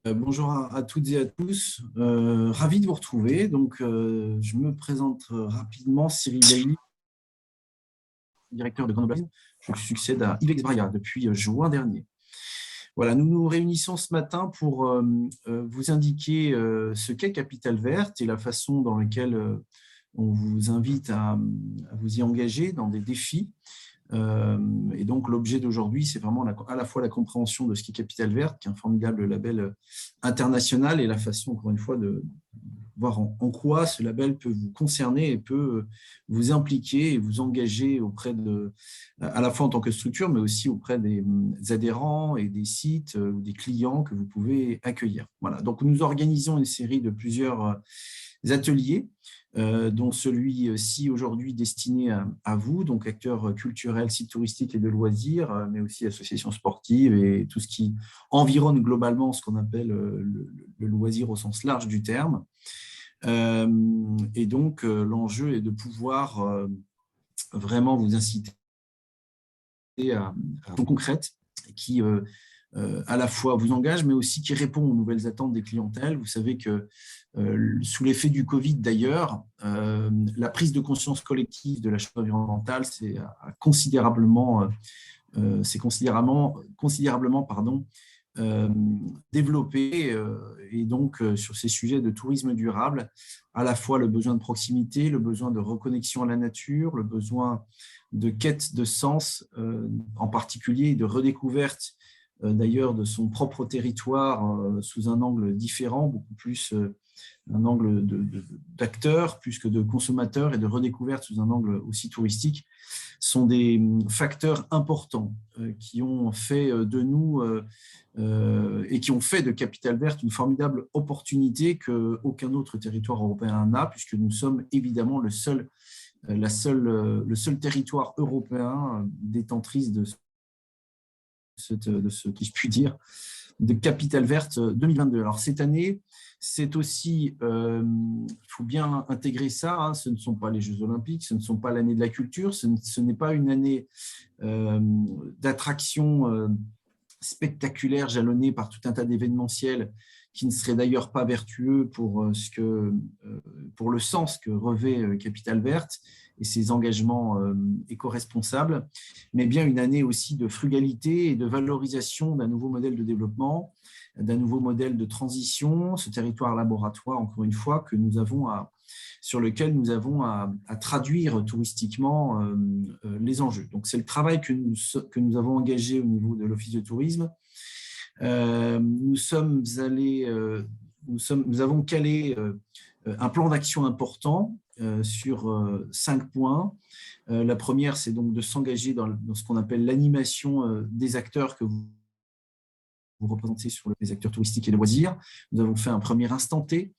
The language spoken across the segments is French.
Bonjour à toutes et à tous. Ravi de vous retrouver. Je me présente rapidement, Cyril Bailly, directeur de Grenoble. Je succède à Yves Braya depuis juin dernier. Voilà, nous nous réunissons ce matin pour vous indiquer ce qu'est Capital Verte et la façon dans laquelle on vous invite à vous y engager dans des défis. Et donc, l'objet d'aujourd'hui, c'est vraiment à la fois la compréhension de ce qu'est Capital Verte, qui est un formidable label international, et la façon, encore une fois, de voir en quoi ce label peut vous concerner et peut vous impliquer et vous engager à la fois en tant que structure, mais aussi auprès des adhérents et des sites ou des clients que vous pouvez accueillir. Voilà. Donc, nous organisons une série de plusieurs ateliers, dont celui-ci aujourd'hui destiné à vous, donc acteurs culturels, sites touristiques et de loisirs, mais aussi associations sportives et tout ce qui environne globalement ce qu'on appelle le loisir au sens large du terme. L'enjeu est de pouvoir vraiment vous inciter à une concrète qui à la fois vous engage, mais aussi qui répond aux nouvelles attentes des clientèles. Vous savez que sous l'effet du Covid d'ailleurs, la prise de conscience collective de la chose environnementale s'est considérablement développée. Et donc, sur ces sujets de tourisme durable, à la fois le besoin de proximité, le besoin de reconnexion à la nature, le besoin de quête de sens, en particulier, et de redécouverte d'ailleurs de son propre territoire sous un angle différent, beaucoup plus un angle d'acteur plus que de consommateur, et de redécouverte sous un angle aussi touristique, sont des facteurs importants qui ont fait de nous et qui ont fait de Capital Verte une formidable opportunité qu'aucun autre territoire européen n'a, puisque nous sommes évidemment le seul territoire européen détentrice de ce qui je puis dire, de Capital Verte 2022. Alors cette année, c'est aussi, il faut bien intégrer ça, hein, ce ne sont pas les Jeux Olympiques, ce ne sont pas l'année de la culture, ce n'est pas une année d'attractions spectaculaires jalonnées par tout un tas d'événementiels qui ne seraient d'ailleurs pas vertueux pour le sens que revêt Capital Verte et ses engagements éco-responsables, mais bien une année aussi de frugalité et de valorisation d'un nouveau modèle de développement, d'un nouveau modèle de transition, ce territoire laboratoire, encore une fois, sur lequel nous avons à traduire touristiquement les enjeux. Donc, c'est le travail que nous avons engagé au niveau de l'Office de tourisme. Nous avons calé un plan d'action important sur 5 points. La première, c'est donc de s'engager dans ce qu'on appelle l'animation des acteurs que vous représentez sur les acteurs touristiques et de loisirs. Nous avons fait un premier instant T.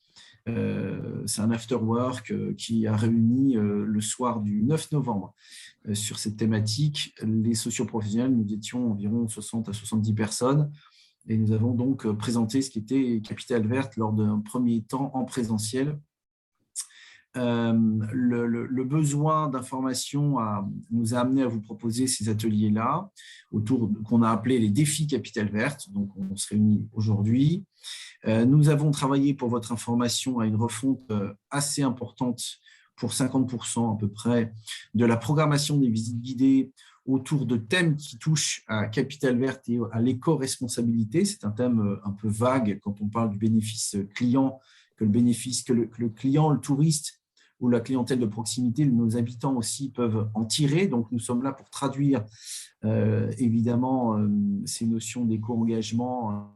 C'est un after-work qui a réuni le soir du 9 novembre sur cette thématique. Les socioprofessionnels, nous étions environ 60 à 70 personnes. Et nous avons donc présenté ce qu'était Capital Verte lors d'un premier temps en présentiel. Le besoin d'information nous a amené à vous proposer ces ateliers-là, qu'on a appelé les défis Capital Verte. Donc, on se réunit aujourd'hui. Nous avons travaillé, pour votre information, à une refonte assez importante, pour 50% à peu près, de la programmation des visites guidées autour de thèmes qui touchent à Capital Verte et à l'éco-responsabilité. C'est un thème un peu vague quand on parle du bénéfice client, que le client, le touriste ou la clientèle de proximité, nos habitants aussi peuvent en tirer. Donc, nous sommes là pour traduire évidemment ces notions d'éco-engagement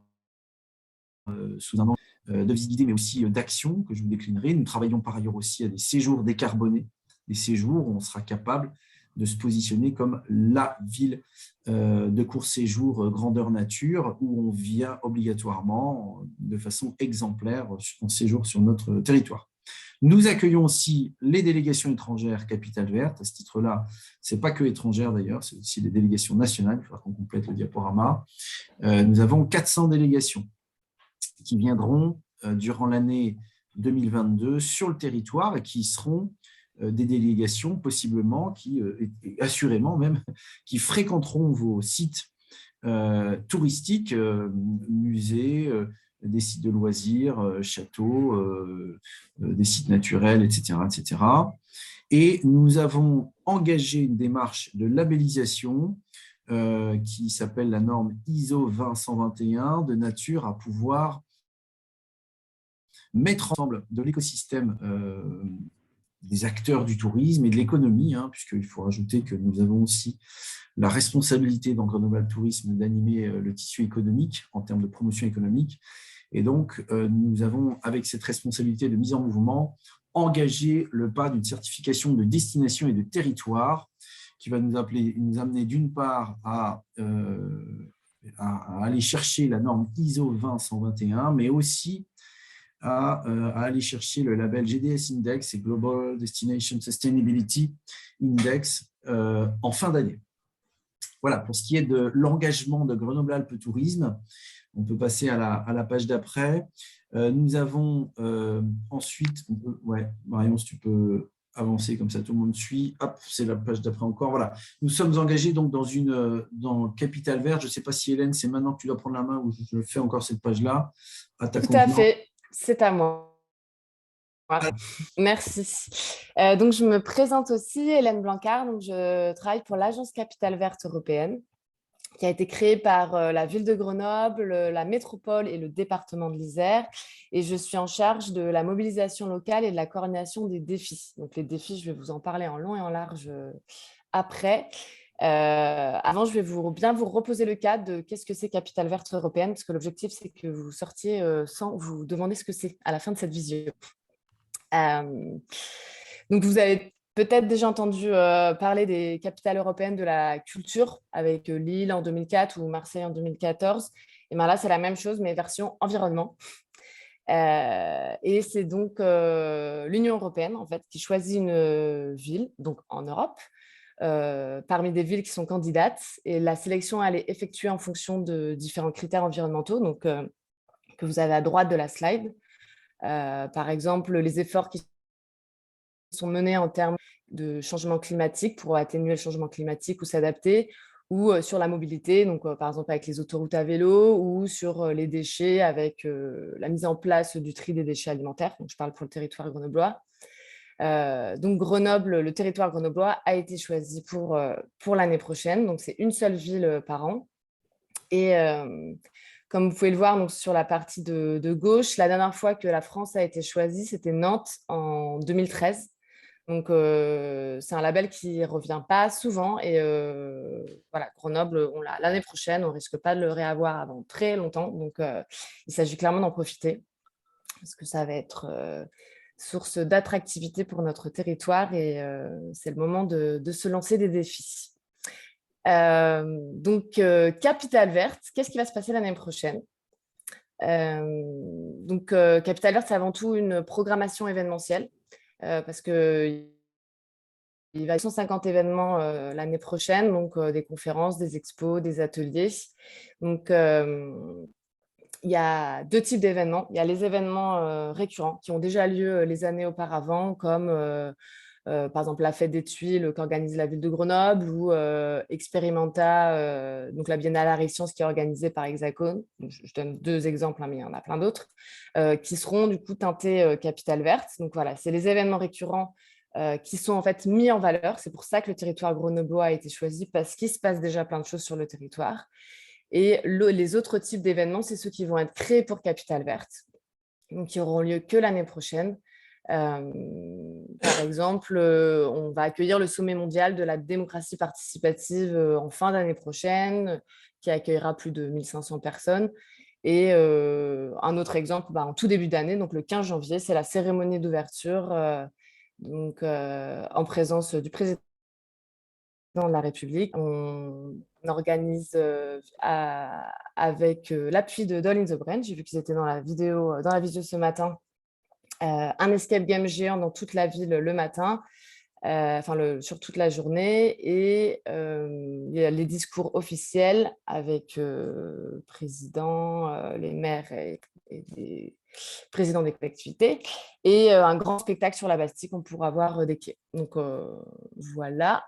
sous un angle de visite guidée, mais aussi d'action que je vous déclinerai. Nous travaillons par ailleurs aussi à des séjours décarbonés, des séjours où on sera capable de se positionner comme la ville de court séjour grandeur nature, où on vient obligatoirement de façon exemplaire en séjour sur notre territoire. Nous accueillons aussi les délégations étrangères Capital Verte. À ce titre-là, ce n'est pas que étrangères d'ailleurs, c'est aussi les délégations nationales. Il faudra qu'on complète le diaporama. Nous avons 400 délégations qui viendront durant l'année 2022 sur le territoire et qui seront des délégations possiblement, assurément même, qui fréquenteront vos sites touristiques, musées, des sites de loisirs, châteaux, des sites naturels, etc., etc. Et nous avons engagé une démarche de labellisation qui s'appelle la norme ISO 20121 de nature à pouvoir mettre ensemble de l'écosystème des acteurs du tourisme et de l'économie, puisqu'il faut rajouter que nous avons aussi la responsabilité dans Grenoble Tourisme d'animer le tissu économique en termes de promotion économique. Et donc, nous avons, avec cette responsabilité de mise en mouvement, engagé le pas d'une certification de destination et de territoire qui va nous amener d'une part à aller chercher la norme ISO 20121, mais aussi à aller chercher le label GDS Index et Global Destination Sustainability Index en fin d'année. Voilà, pour ce qui est de l'engagement de Grenoble-Alpes Tourisme, on peut passer à la page d'après. Nous avons ensuite, Marion, si tu peux avancer comme ça, tout le monde suit. Hop, c'est la page d'après encore. Voilà, nous sommes engagés donc dans Capital Vert. Je ne sais pas si Hélène, c'est maintenant que tu dois prendre la main ou je fais encore cette page-là. À ta Tout à convenance. fait, c'est à moi. Merci. Donc, je me présente aussi, Hélène Blancard. Donc, je travaille pour l'Agence Capitale Verte européenne, qui a été créée par la ville de Grenoble, la métropole et le département de l'Isère. Et je suis en charge de la mobilisation locale et de la coordination des défis. Donc, les défis, je vais vous en parler en long et en large après. Avant, je vais bien vous reposer le cadre de qu'est-ce que c'est Capitale Verte européenne, parce que l'objectif, c'est que vous sortiez sans vous demander ce que c'est à la fin de cette visio. Donc, vous avez peut-être déjà entendu parler des capitales européennes de la culture avec Lille en 2004 ou Marseille en 2014. Et bien là, c'est la même chose, mais version environnement. Et c'est donc l'Union européenne, en fait, qui choisit une ville, donc en Europe, parmi des villes qui sont candidates. Et la sélection, elle est effectuée en fonction de différents critères environnementaux, donc, que vous avez à droite de la slide. Par exemple, les efforts qui sont menés en termes de changement climatique pour atténuer le changement climatique ou s'adapter, ou sur la mobilité, donc par exemple avec les autoroutes à vélo, ou sur les déchets avec la mise en place du tri des déchets alimentaires. Donc, je parle pour le territoire grenoblois. Donc Grenoble, le territoire grenoblois a été choisi pour l'année prochaine. Donc, c'est une seule ville par an. Et comme vous pouvez le voir donc, sur la partie de gauche, la dernière fois que la France a été choisie, c'était Nantes en 2013. Donc, c'est un label qui ne revient pas souvent. Et voilà, Grenoble, l'année prochaine, on ne risque pas de le réavoir avant très longtemps. Donc, il s'agit clairement d'en profiter parce que ça va être source d'attractivité pour notre territoire et c'est le moment de se lancer des défis. Donc, Capitale Verte, qu'est-ce qui va se passer l'année prochaine? Donc, Capitale Verte, c'est avant tout une programmation événementielle parce qu'il va y avoir 150 événements l'année prochaine, donc des conférences, des expos, des ateliers. Donc, il y a deux types d'événements. Il y a les événements récurrents qui ont déjà lieu les années auparavant, comme par exemple la fête des Tuiles qu'organise la ville de Grenoble ou Experimenta, donc la Biennale Arts et Sciences qui est organisée par Hexacone. Donc, je donne deux exemples, mais il y en a plein d'autres, qui seront du coup teintés Capitale Verte. Donc voilà, c'est les événements récurrents qui sont en fait mis en valeur. C'est pour ça que le territoire grenoblois a été choisi, parce qu'il se passe déjà plein de choses sur le territoire. Et les autres types d'événements, c'est ceux qui vont être créés pour Capitale Verte, donc qui auront lieu que l'année prochaine. Par exemple, on va accueillir le sommet mondial de la démocratie participative en fin d'année prochaine, qui accueillera plus de 1500 personnes. Et un autre exemple, en tout début d'année, donc le 15 janvier, c'est la cérémonie d'ouverture en présence du président de la République. On organise avec l'appui de Doll in the Brain, j'ai vu qu'ils étaient dans la vidéo ce matin, un escape game géant dans toute la ville le matin, sur toute la journée, et il y a les discours officiels avec le président, les maires et les présidents des collectivités, et un grand spectacle sur la Bastille qu'on pourra voir des quais. Donc voilà.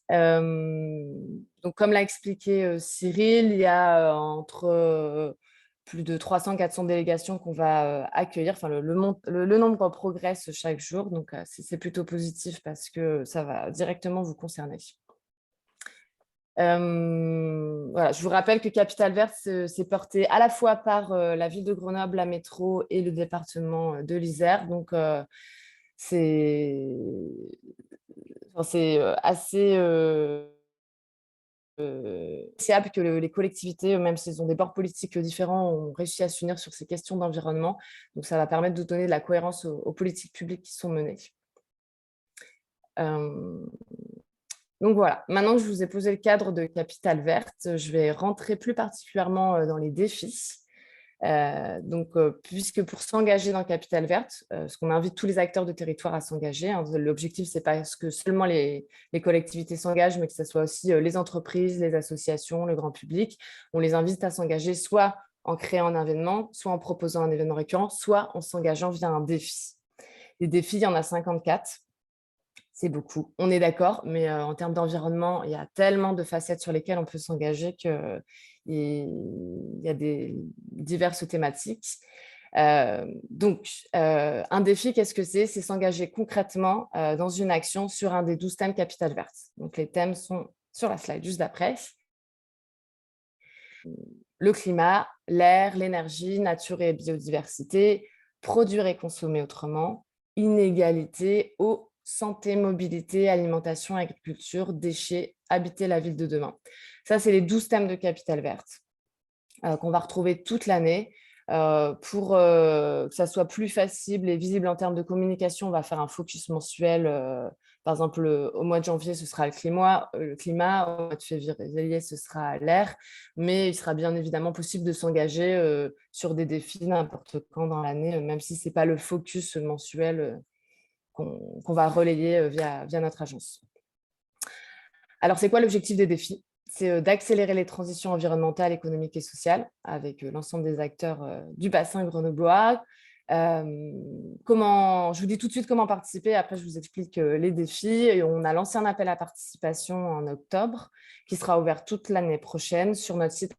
Donc, comme l'a expliqué Cyril, il y a entre plus de 300-400 délégations qu'on va accueillir. Enfin, le nombre progresse chaque jour, donc c'est plutôt positif parce que ça va directement vous concerner. Voilà, je vous rappelle que Capitale Verte, c'est porté à la fois par la ville de Grenoble, la métro et le département de l'Isère. Donc, c'est assez appréciable que les collectivités, même s'ils ont des bords politiques différents, ont réussi à s'unir sur ces questions d'environnement. Donc, ça va permettre de donner de la cohérence aux politiques publiques qui sont menées. Donc voilà, maintenant que je vous ai posé le cadre de Capitale Verte, je vais rentrer plus particulièrement dans les défis. Puisque pour s'engager dans Capitale Verte, parce qu'on invite tous les acteurs de territoire à s'engager, hein, l'objectif, ce n'est pas que seulement les collectivités s'engagent, mais que ce soit aussi les entreprises, les associations, le grand public. On les invite à s'engager soit en créant un événement, soit en proposant un événement récurrent, soit en s'engageant via un défi. Les défis, il y en a 54. C'est beaucoup, on est d'accord, mais en termes d'environnement, il y a tellement de facettes sur lesquelles on peut s'engager qu'il y a des diverses thématiques. Un défi, qu'est-ce que c'est? C'est s'engager concrètement dans une action sur un des 12 thèmes Capitale Verte. Donc, les thèmes sont sur la slide juste d'après. Le climat, l'air, l'énergie, nature et biodiversité, produire et consommer autrement, inégalité, eau, santé, mobilité, alimentation, agriculture, déchets, habiter la ville de demain. Ça, c'est les 12 thèmes de Capitale Verte qu'on va retrouver toute l'année. Pour que ça soit plus facile et visible en termes de communication, on va faire un focus mensuel. Par exemple, au mois de janvier, ce sera le climat. Au mois de février, ce sera l'air. Mais il sera bien évidemment possible de s'engager sur des défis n'importe quand dans l'année, même si ce n'est pas le focus mensuel qu'on va relayer via notre agence. Alors, c'est quoi l'objectif des défis? C'est d'accélérer les transitions environnementales, économiques et sociales avec l'ensemble des acteurs du bassin grenoblois. Je vous dis tout de suite comment participer, après je vous explique les défis. Et on a lancé un appel à participation en octobre qui sera ouvert toute l'année prochaine sur notre site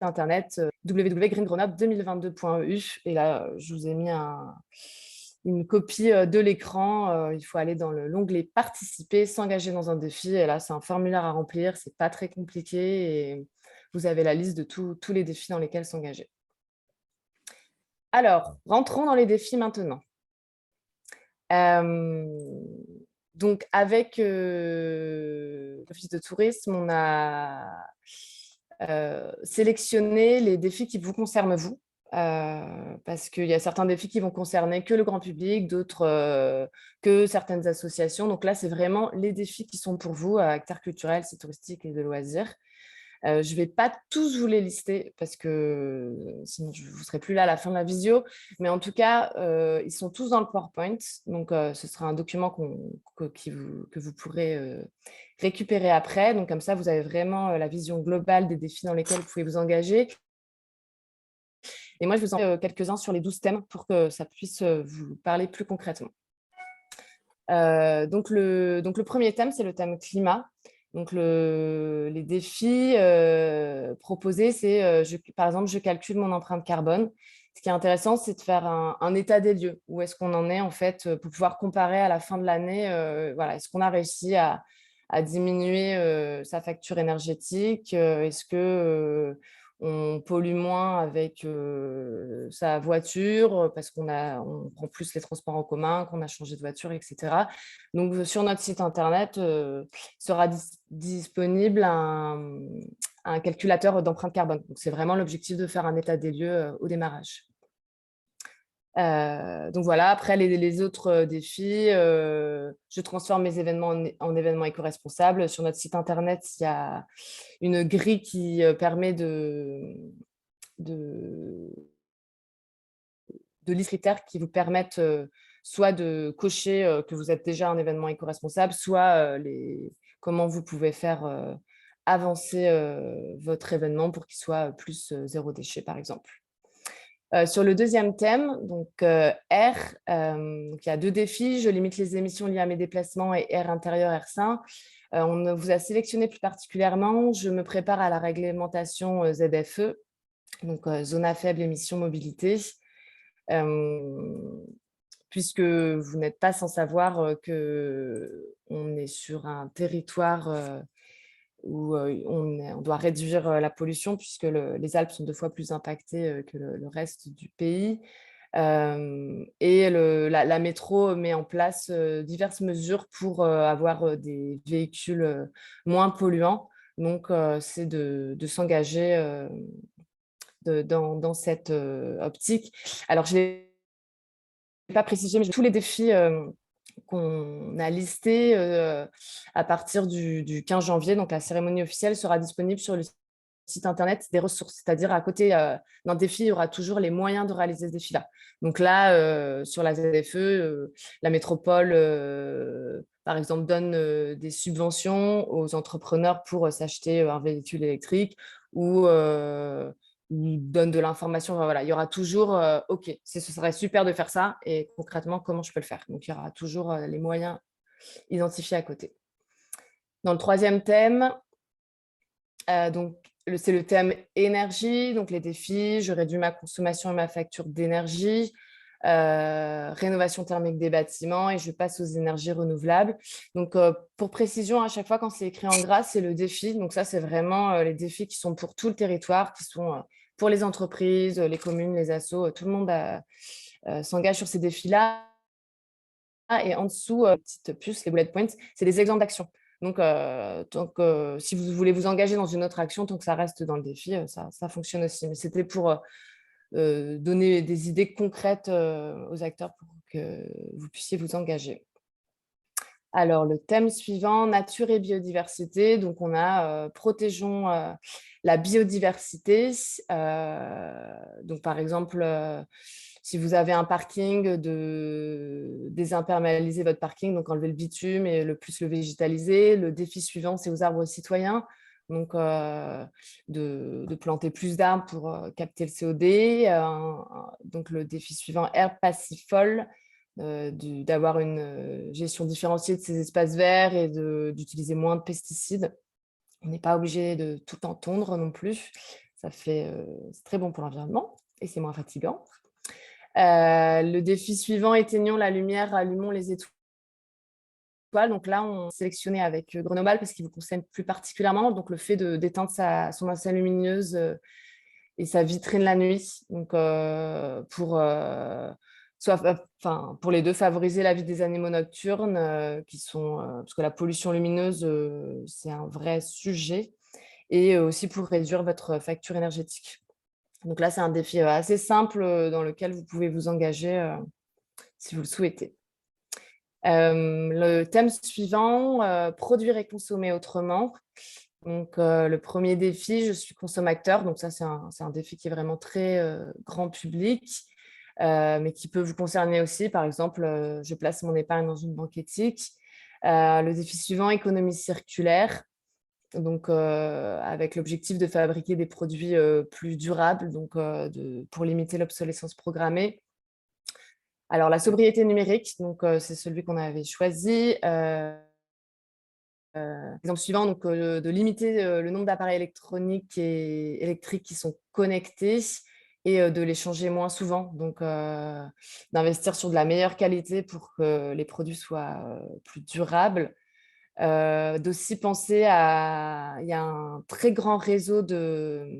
internet www.greengrenoble2022.eu. Et là, je vous ai mis une copie de l'écran. Il faut aller dans l'onglet « Participer », s'engager dans un défi. Et là, c'est un formulaire à remplir. Ce n'est pas très compliqué. Et vous avez la liste de tous les défis dans lesquels s'engager. Alors, rentrons dans les défis maintenant. Donc, avec l'Office de tourisme, on a sélectionné les défis qui vous concernent vous. Parce qu'il y a certains défis qui vont concerner que le grand public, d'autres que certaines associations. Donc là, c'est vraiment les défis qui sont pour vous, acteurs culturels, sites touristiques et de loisirs. Je ne vais pas tous vous les lister parce que sinon, je ne vous serai plus là à la fin de la visio. Mais en tout cas, ils sont tous dans le PowerPoint. Donc, ce sera un document que vous pourrez récupérer après. Donc, comme ça, vous avez vraiment la vision globale des défis dans lesquels vous pouvez vous engager. Et moi, je vous en fais quelques-uns sur les 12 thèmes pour que ça puisse vous parler plus concrètement. Donc, le premier thème, c'est le thème climat. Donc, les défis proposés, c'est, par exemple, je calcule mon empreinte carbone. Ce qui est intéressant, c'est de faire un état des lieux. Où est-ce qu'on en est, en fait, pour pouvoir comparer à la fin de l'année. Voilà, est-ce qu'on a réussi à diminuer sa facture énergétique? Est-ce que on pollue moins avec sa voiture parce qu'on prend plus les transports en commun, qu'on a changé de voiture, etc. Donc, sur notre site internet sera disponible un calculateur d'empreinte carbone. Donc, c'est vraiment l'objectif de faire un état des lieux au démarrage. Donc voilà, après les autres défis, je transforme mes événements en événements éco-responsables. Sur notre site internet, il y a une grille qui permet de listes critères qui vous permettent soit de cocher que vous êtes déjà un événement éco-responsable, soit comment vous pouvez faire avancer votre événement pour qu'il soit plus zéro déchet, par exemple. Sur le deuxième thème, donc R, il y a 2 défis. Je limite les émissions liées à mes déplacements et air intérieur, air sain. On vous a sélectionné plus particulièrement. Je me prépare à la réglementation ZFE. donc zone à faible émission mobilité, puisque vous n'êtes pas sans savoir qu'on est sur un territoire où on doit réduire la pollution, puisque les Alpes sont 2 fois plus impactées que le reste du pays. Et la métro met en place diverses mesures pour avoir des véhicules moins polluants. Donc, c'est de s'engager dans cette optique. Alors, je ne l'ai pas précisé, mais tous les défis qu'on a listés à partir du 15 janvier. Donc, la cérémonie officielle sera disponible sur le site internet des ressources, c'est-à-dire à côté d'un défi, il y aura toujours les moyens de réaliser ce défi-là. Donc là, sur la ZFE, la métropole, par exemple, donne des subventions aux entrepreneurs pour s'acheter un véhicule électrique ou donne de l'information. Enfin, voilà, il y aura toujours, OK, ce serait super de faire ça et concrètement, comment je peux le faire? Donc, il y aura toujours les moyens identifiés à côté. Dans le 3e thème, donc, c'est le thème énergie, donc les défis, je réduis ma consommation et ma facture d'énergie, rénovation thermique des bâtiments et je passe aux énergies renouvelables. Donc, pour précision, à chaque fois quand c'est écrit en gras, c'est le défi. Donc ça, c'est vraiment les défis qui sont pour tout le territoire, qui sont pour les entreprises, les communes, les assos, tout le monde s'engage sur ces défis-là. Et en dessous, petite puce, les bullet points, c'est des exemples d'actions. Donc, si vous voulez vous engager dans une autre action, tant que ça reste dans le défi, ça fonctionne aussi. Mais c'était pour donner des idées concrètes aux acteurs pour que vous puissiez vous engager. Alors, le thème suivant, nature et biodiversité. Donc, on a protégeons la biodiversité. Donc, par exemple, si vous avez un parking, de désimperméabiliser votre parking, donc enlever le bitume et le plus le végétaliser. Le défi suivant, c'est aux arbres citoyens. Donc, de planter plus d'arbres pour capter le COD. Donc, le défi suivant, herbe passifole. D'avoir une gestion différenciée de ces espaces verts et d'utiliser moins de pesticides. On n'est pas obligé de tout entendre non plus. C'est très bon pour l'environnement et c'est moins fatigant. Le défi suivant, éteignons la lumière, allumons les étoiles. Donc là, on a sélectionné avec Grenoble parce qu'il vous concerne plus particulièrement. Donc le fait d'éteindre son enceinte lumineuse et sa vitrine la nuit. Donc pour les deux, favoriser la vie des animaux nocturnes, parce que la pollution lumineuse, c'est un vrai sujet, et aussi pour réduire votre facture énergétique. Donc là, c'est un défi assez simple dans lequel vous pouvez vous engager si vous le souhaitez. Le thème suivant, produire et consommer autrement. Donc, le premier défi, je suis consommateur. Donc ça, c'est un défi qui est vraiment très grand public. Mais qui peut vous concerner aussi. Par exemple, je place mon épargne dans une banque éthique. Le défi suivant, économie circulaire. Donc, avec l'objectif de fabriquer des produits plus durables, donc pour limiter l'obsolescence programmée. Alors, la sobriété numérique, donc c'est celui qu'on avait choisi. Exemple suivant, donc, de limiter le nombre d'appareils électroniques et électriques qui sont connectés et de les changer moins souvent. Donc, d'investir sur de la meilleure qualité pour que les produits soient plus durables. D'aussi penser il y a un très grand réseau de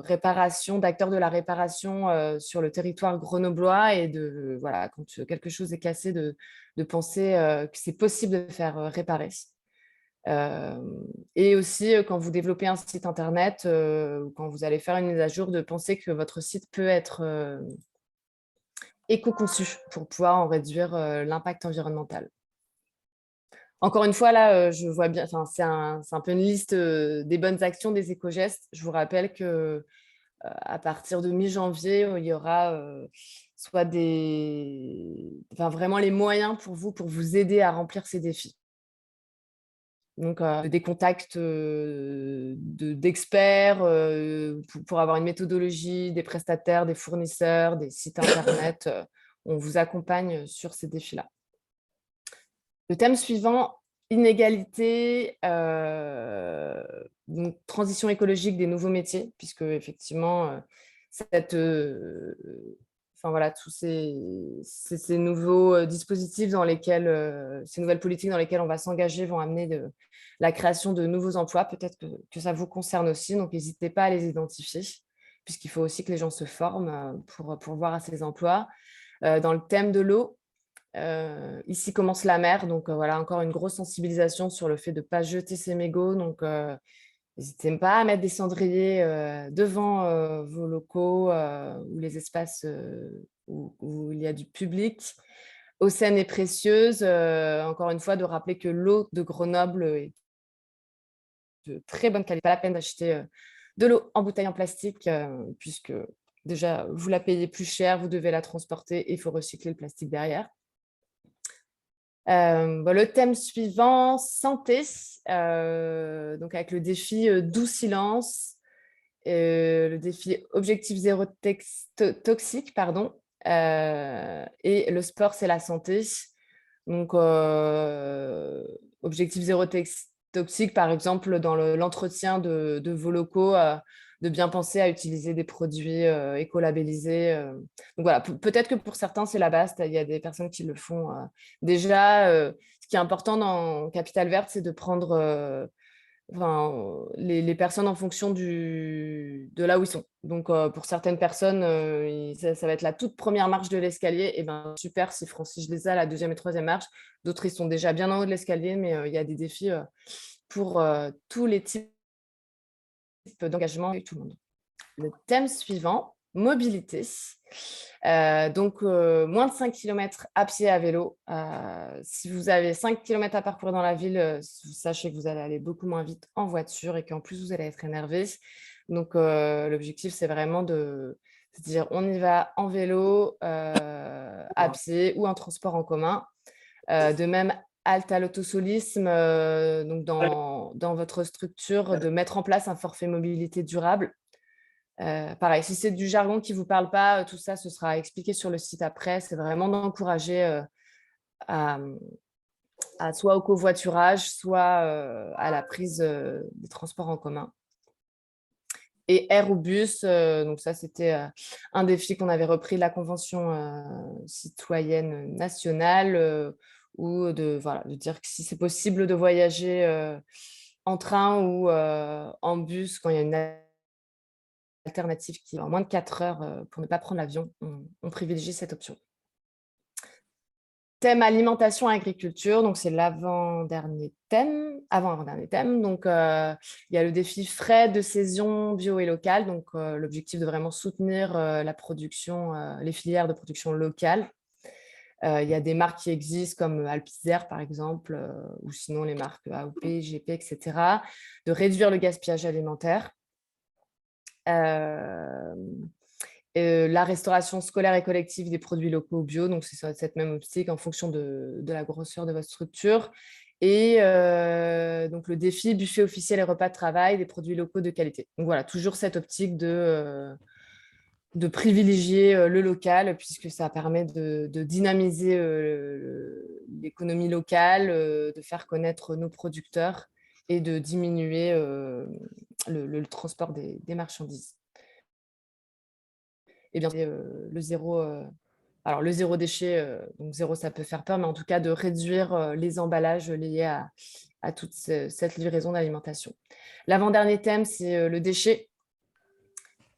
réparation, d'acteurs de la réparation sur le territoire grenoblois et voilà, quand quelque chose est cassé, de penser que c'est possible de faire réparer. Et aussi, quand vous développez un site internet ou quand vous allez faire une mise à jour, de penser que votre site peut être éco-conçu pour pouvoir en réduire l'impact environnemental. Encore une fois, là, je vois bien, c'est un peu une liste des bonnes actions, des éco-gestes. Je vous rappelle que à partir de mi-janvier, il y aura soit vraiment les moyens pour vous aider à remplir ces défis. Donc, des contacts d'experts pour avoir une méthodologie, des prestataires, des fournisseurs, des sites internet. On vous accompagne sur ces défis-là. Le thème suivant, Inégalité, donc transition écologique des nouveaux métiers, puisque effectivement, enfin voilà, tous ces nouveaux dispositifs dans lesquels, ces nouvelles politiques dans lesquelles on va s'engager vont amener la création de nouveaux emplois. Peut-être que ça vous concerne aussi, donc n'hésitez pas à les identifier, puisqu'il faut aussi que les gens se forment pour voir à ces emplois. Dans le thème de l'eau, ici commence la mer, donc voilà, encore une grosse sensibilisation sur le fait de ne pas jeter ses mégots. Donc, n'hésitez pas à mettre des cendriers devant vos locaux ou les espaces où il y a du public. Eau saine et précieuse, encore une fois, de rappeler que l'eau de Grenoble est de très bonne qualité. Pas la peine d'acheter de l'eau en bouteille en plastique, puisque déjà, vous la payez plus cher, vous devez la transporter et il faut recycler le plastique derrière. Le thème suivant, santé, donc avec le défi doux silence, le défi objectif zéro toxique, pardon, et le sport, c'est la santé. Donc, objectif zéro toxique, par exemple, dans l'entretien de vos locaux, de bien penser à utiliser des produits écolabellisés. Donc voilà, peut-être que pour certains, c'est la base. Il y a des personnes qui le font déjà. Ce qui est important dans Capital Verte, c'est de prendre les personnes en fonction de là où ils sont. Donc, pour certaines personnes, ça va être la toute première marche de l'escalier. Et ben super, s'ils franchissent les la deuxième et troisième marche. D'autres, ils sont déjà bien en haut de l'escalier, mais il y a des défis pour tous les types d'engagement et tout le monde. Le thème suivant, mobilité. Donc, moins de 5 km à pied, à vélo. Si vous avez 5 km à parcourir dans la ville, sachez que vous allez aller beaucoup moins vite en voiture et qu'en plus, vous allez être énervé. Donc, l'objectif, c'est vraiment de se dire on y va en vélo, à pied ou en transport en commun. De même, halte à l'autosolisme, donc dans votre structure, de mettre en place un forfait mobilité durable. Pareil, si c'est du jargon qui ne vous parle pas, tout ça, ce sera expliqué sur le site après. C'est vraiment d'encourager à soit au covoiturage, soit à la prise des transports en commun. Et air ou bus, donc ça, c'était un défi qu'on avait repris de la Convention citoyenne nationale, ou de dire que si c'est possible de voyager en train ou en bus quand il y a une alternative qui est en moins de 4 heures pour ne pas prendre l'avion, on privilégie cette option. Thème alimentation et agriculture, donc c'est l'avant-dernier thème, avant-avant-dernier thème. Donc, il y a le défi frais de saison bio et local, donc l'objectif de vraiment soutenir la production, les filières de production locale. Il y a des marques qui existent comme Alpizer par exemple, ou sinon les marques AOP, GP, etc. De réduire le gaspillage alimentaire. La restauration scolaire et collective des produits locaux bio, donc c'est cette même optique en fonction de la grosseur de votre structure. Et donc le défi buffet officiel et repas de travail des produits locaux de qualité. Donc voilà, toujours cette optique de privilégier le local, puisque ça permet de dynamiser l'économie locale, de faire connaître nos producteurs et de diminuer le transport des marchandises. Et bien le zéro, alors le zéro déchet, donc zéro ça peut faire peur, mais en tout cas de réduire les emballages liés à toute cette livraison d'alimentation. L'avant-dernier thème, c'est le déchet.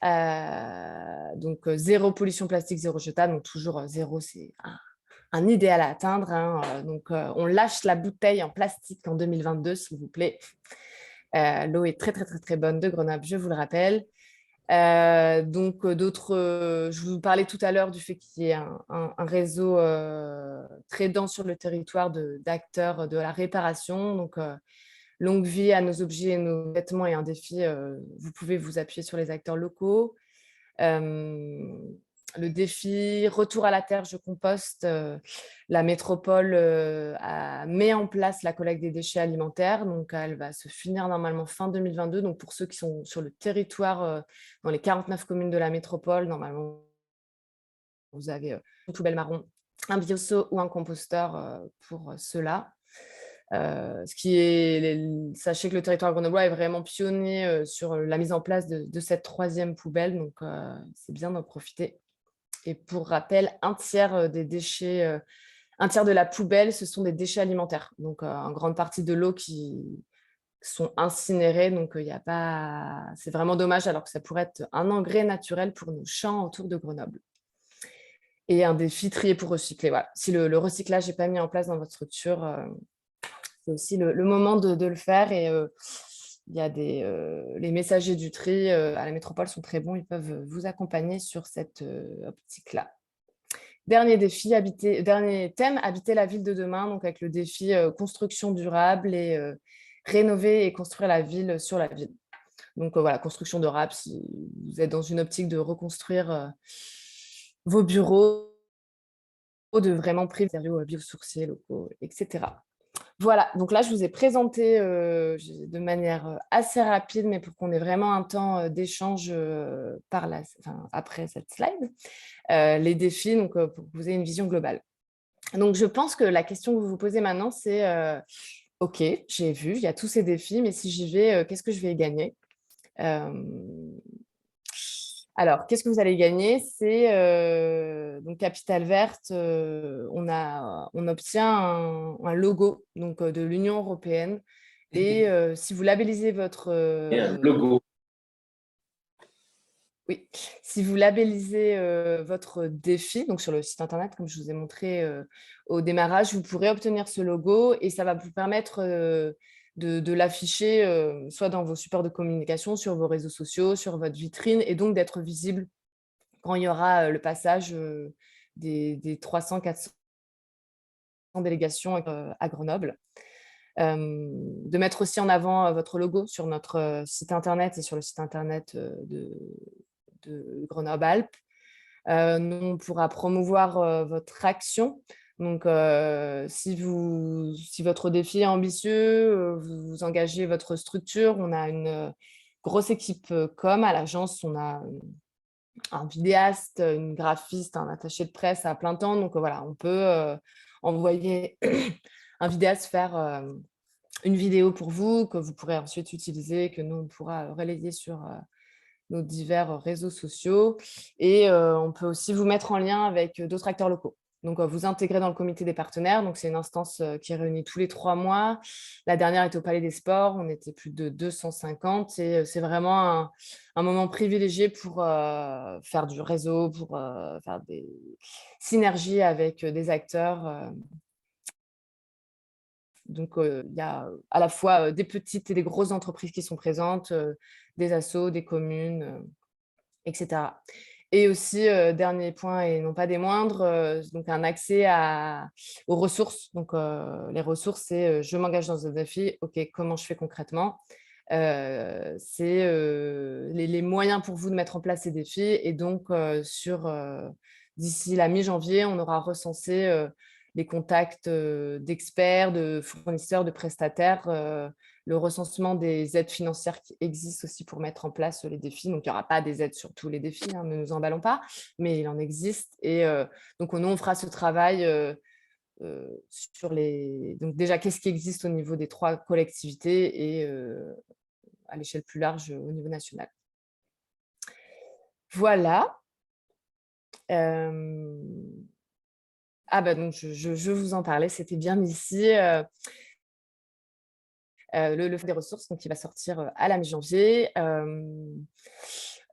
Donc zéro pollution plastique, zéro jetable, donc toujours zéro, c'est un idéal à atteindre, hein. Donc on lâche la bouteille en plastique en 2022, s'il vous plaît. L'eau est très très très très bonne de Grenoble, je vous le rappelle. Donc je vous parlais tout à l'heure du fait qu'il y ait un réseau très dense sur le territoire d'acteurs de la réparation. Donc longue vie à nos objets et nos vêtements est un défi. Vous pouvez vous appuyer sur les acteurs locaux. Le défi retour à la terre, je composte. La métropole met en place la collecte des déchets alimentaires. Donc, elle va se finir normalement fin 2022. Donc, pour ceux qui sont sur le territoire, dans les 49 communes de la métropole, normalement, vous avez une poubelle marron, un bioseau ou un composteur pour ceux-là. Sachez que le territoire grenoblois est vraiment pionnier sur la mise en place de cette 3e poubelle, donc c'est bien d'en profiter. Et pour rappel, un tiers des déchets, un tiers de la poubelle, ce sont des déchets alimentaires, donc en grande partie de l'eau qui sont incinérés, donc il y a pas... c'est vraiment dommage alors que ça pourrait être un engrais naturel pour nos champs autour de Grenoble. Et un défi trier pour recycler. Voilà. Si le recyclage n'est pas mis en place dans votre structure, c'est aussi le moment de le faire. Et il y a les messagers du tri à la métropole sont très bons, ils peuvent vous accompagner sur cette optique-là. Dernier thème, habiter la ville de demain, donc avec le défi construction durable et rénover et construire la ville sur la ville. Donc voilà, construction durable, si vous êtes dans une optique de reconstruire vos bureaux, de vraiment priver des matériaux biosourcés, locaux, etc. Voilà, donc là, je vous ai présenté de manière assez rapide, mais pour qu'on ait vraiment un temps d'échange après cette slide, les défis, donc, pour que vous ayez une vision globale. Donc, je pense que la question que vous vous posez maintenant, c'est OK, j'ai vu, il y a tous ces défis, mais si j'y vais, qu'est-ce que je vais y gagner? Alors, qu'est-ce que vous allez gagner? C'est donc Capitale Verte, on obtient un logo donc, de l'Union européenne. Et si vous labellisez votre... Et un logo. Oui, si vous labellisez votre défi, donc sur le site internet, comme je vous ai montré au démarrage, vous pourrez obtenir ce logo et ça va vous permettre de l'afficher soit dans vos supports de communication, sur vos réseaux sociaux, sur votre vitrine, et donc d'être visible quand il y aura le passage des 300-400 délégations à Grenoble. De mettre aussi en avant votre logo sur notre site internet et sur le site internet de Grenoble-Alpes. On pourra promouvoir votre action. Donc, si votre défi est ambitieux, vous engagez votre structure. On a une grosse équipe com à l'agence. On a un vidéaste, une graphiste, un attaché de presse à plein temps. Donc, voilà, on peut envoyer un vidéaste faire une vidéo pour vous, que vous pourrez ensuite utiliser, que nous, on pourra relayer sur nos divers réseaux sociaux. Et on peut aussi vous mettre en lien avec d'autres acteurs locaux. Donc, vous intégrer dans le comité des partenaires. Donc, c'est une instance qui est réunie tous les 3 mois. La dernière était au Palais des Sports. On était plus de 250. Et c'est vraiment un moment privilégié pour faire du réseau, pour faire des synergies avec des acteurs. Donc, il y a à la fois des petites et des grosses entreprises qui sont présentes, des assos, des communes, etc. Et aussi, dernier point et non pas des moindres, donc un accès aux ressources. Donc, les ressources, c'est je m'engage dans un défi, OK, comment je fais concrètement? C'est les moyens pour vous de mettre en place ces défis. Et donc, d'ici la mi-janvier, on aura recensé les contacts d'experts, de fournisseurs, de prestataires, le recensement des aides financières qui existent aussi pour mettre en place les défis. Donc, il n'y aura pas des aides sur tous les défis, hein, ne nous emballons pas, mais il en existe. Et donc, nous, on fera ce travail sur donc déjà, qu'est-ce qui existe au niveau des 3 collectivités et à l'échelle plus large au niveau national. Voilà. Donc je vous en parlais, c'était bien ici. Le des ressources, donc, qui va sortir à la mi-janvier.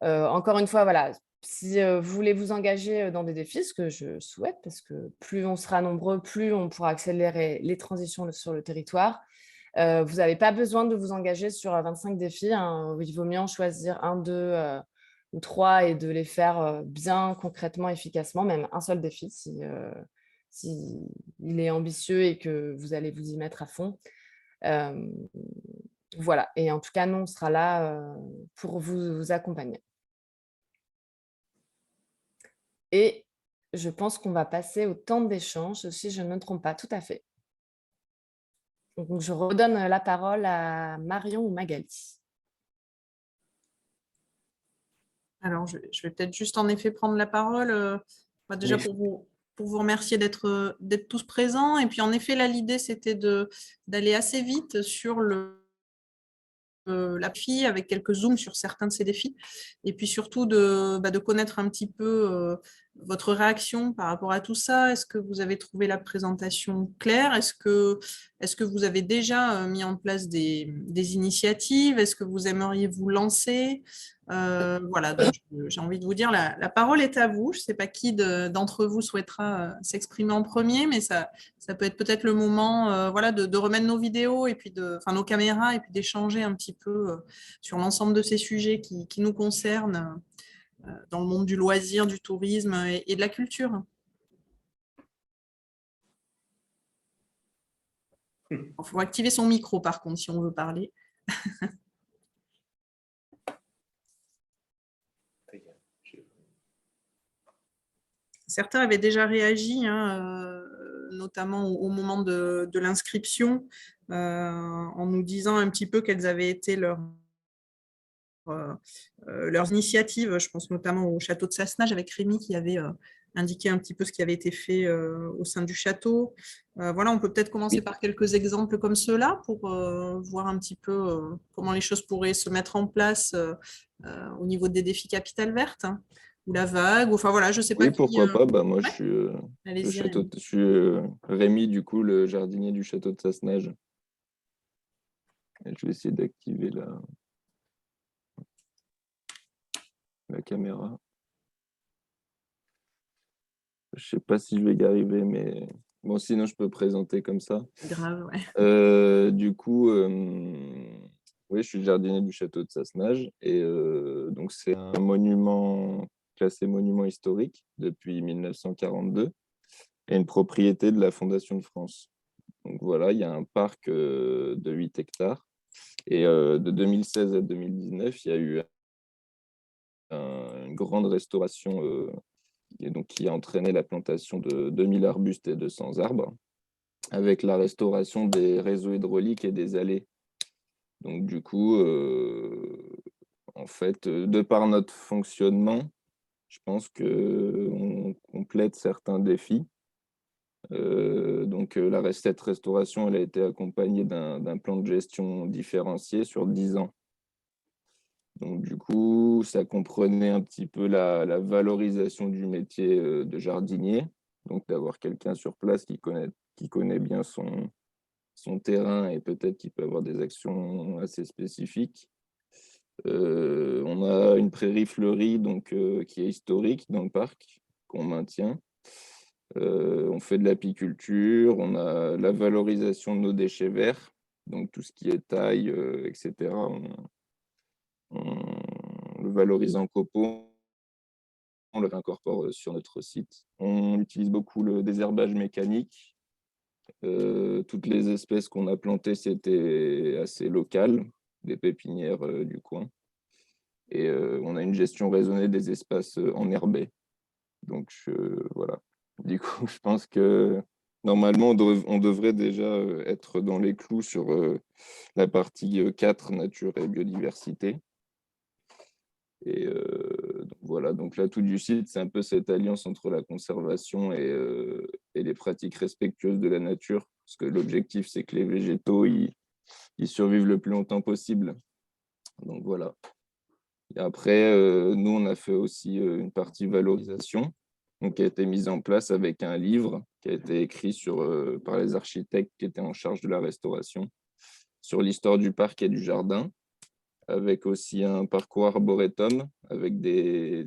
Encore une fois, voilà, si vous voulez vous engager dans des défis, ce que je souhaite, parce que plus on sera nombreux, plus on pourra accélérer les transitions sur le territoire. Vous n'avez pas besoin de vous engager sur 25 défis, hein. Il vaut mieux en choisir 1, 2 ou 3 et de les faire bien concrètement, efficacement, même un seul défi si il est ambitieux et que vous allez vous y mettre à fond. Voilà, et en tout cas, nous, on sera là pour vous accompagner. Et je pense qu'on va passer au temps d'échange, si je ne me trompe pas, tout à fait. Donc, je redonne la parole à Marion ou Magali. Alors, je vais peut-être juste en effet prendre la parole. Déjà, pour pour vous remercier d'être tous présents. Et puis, en effet, là, l'idée, c'était d'aller assez vite sur la fille avec quelques zooms sur certains de ces défis et puis surtout de connaître un petit peu votre réaction par rapport à tout ça. Est-ce que vous avez trouvé la présentation claire? Est-ce que vous avez déjà mis en place des initiatives? Est-ce que vous aimeriez vous lancer? Voilà, donc j'ai envie de vous dire, la parole est à vous. Je ne sais pas qui d'entre vous souhaitera s'exprimer en premier, mais ça peut être peut-être le moment voilà, de remettre nos vidéos et puis nos caméras et puis d'échanger un petit peu sur l'ensemble de ces sujets qui nous concernent dans le monde du loisir, du tourisme et de la culture. Il faut activer son micro par contre si on veut parler. Certains avaient déjà réagi, notamment au moment de l'inscription, en nous disant un petit peu quelles avaient été leurs initiatives. Je pense notamment au château de Sassenage avec Rémi qui avait indiqué un petit peu ce qui avait été fait au sein du château. Voilà, on peut peut-être commencer par quelques exemples comme ceux-là pour voir un petit peu comment les choses pourraient se mettre en place au niveau des défis Capitale Verte. Ou la vague, enfin voilà, je sais pas. Oui, pourquoi pas. Bah, moi, ouais. je suis Rémi, du coup, le jardinier du château de Sassenage. Et je vais essayer d'activer la caméra. Je sais pas si je vais y arriver, mais bon, sinon, je peux présenter comme ça. Grave, ouais. Du coup, oui, je suis jardinier du château de Sassenage. Et donc, c'est un monument classé monument historique depuis 1942 et une propriété de la Fondation de France. Donc voilà, il y a un parc de 8 hectares. Et de 2016 à 2019, il y a eu une grande restauration qui a entraîné la plantation de 2000 arbustes et 200 arbres, avec la restauration des réseaux hydrauliques et des allées. Donc du coup, en fait, de par notre fonctionnement, je pense qu'on complète certains défis. Cette restauration, elle a été accompagnée d'un plan de gestion différencié sur 10 ans. Donc, du coup, ça comprenait un petit peu la valorisation du métier de jardinier, donc d'avoir quelqu'un sur place qui connaît bien son terrain et peut-être qui peut avoir des actions assez spécifiques. On a une prairie fleurie qui est historique dans le parc, qu'on maintient. On fait de l'apiculture, on a la valorisation de nos déchets verts, donc tout ce qui est taille, etc. On le valorise en copeaux, on le réincorpore sur notre site. On utilise beaucoup le désherbage mécanique. Toutes les espèces qu'on a plantées, c'était assez local, des pépinières du coin. Et on a une gestion raisonnée des espaces enherbés. Donc, voilà. Du coup, je pense que normalement, on devrait déjà être dans les clous sur la partie 4, nature et biodiversité. Et donc voilà, donc l'atout du site, c'est un peu cette alliance entre la conservation et les pratiques respectueuses de la nature, parce que l'objectif, c'est que les végétaux, ils survivent le plus longtemps possible. Donc voilà. Et après, nous, on a fait aussi une partie valorisation, donc, qui a été mise en place avec un livre qui a été écrit par les architectes qui étaient en charge de la restauration, sur l'histoire du parc et du jardin, avec aussi un parcours arboretum, avec des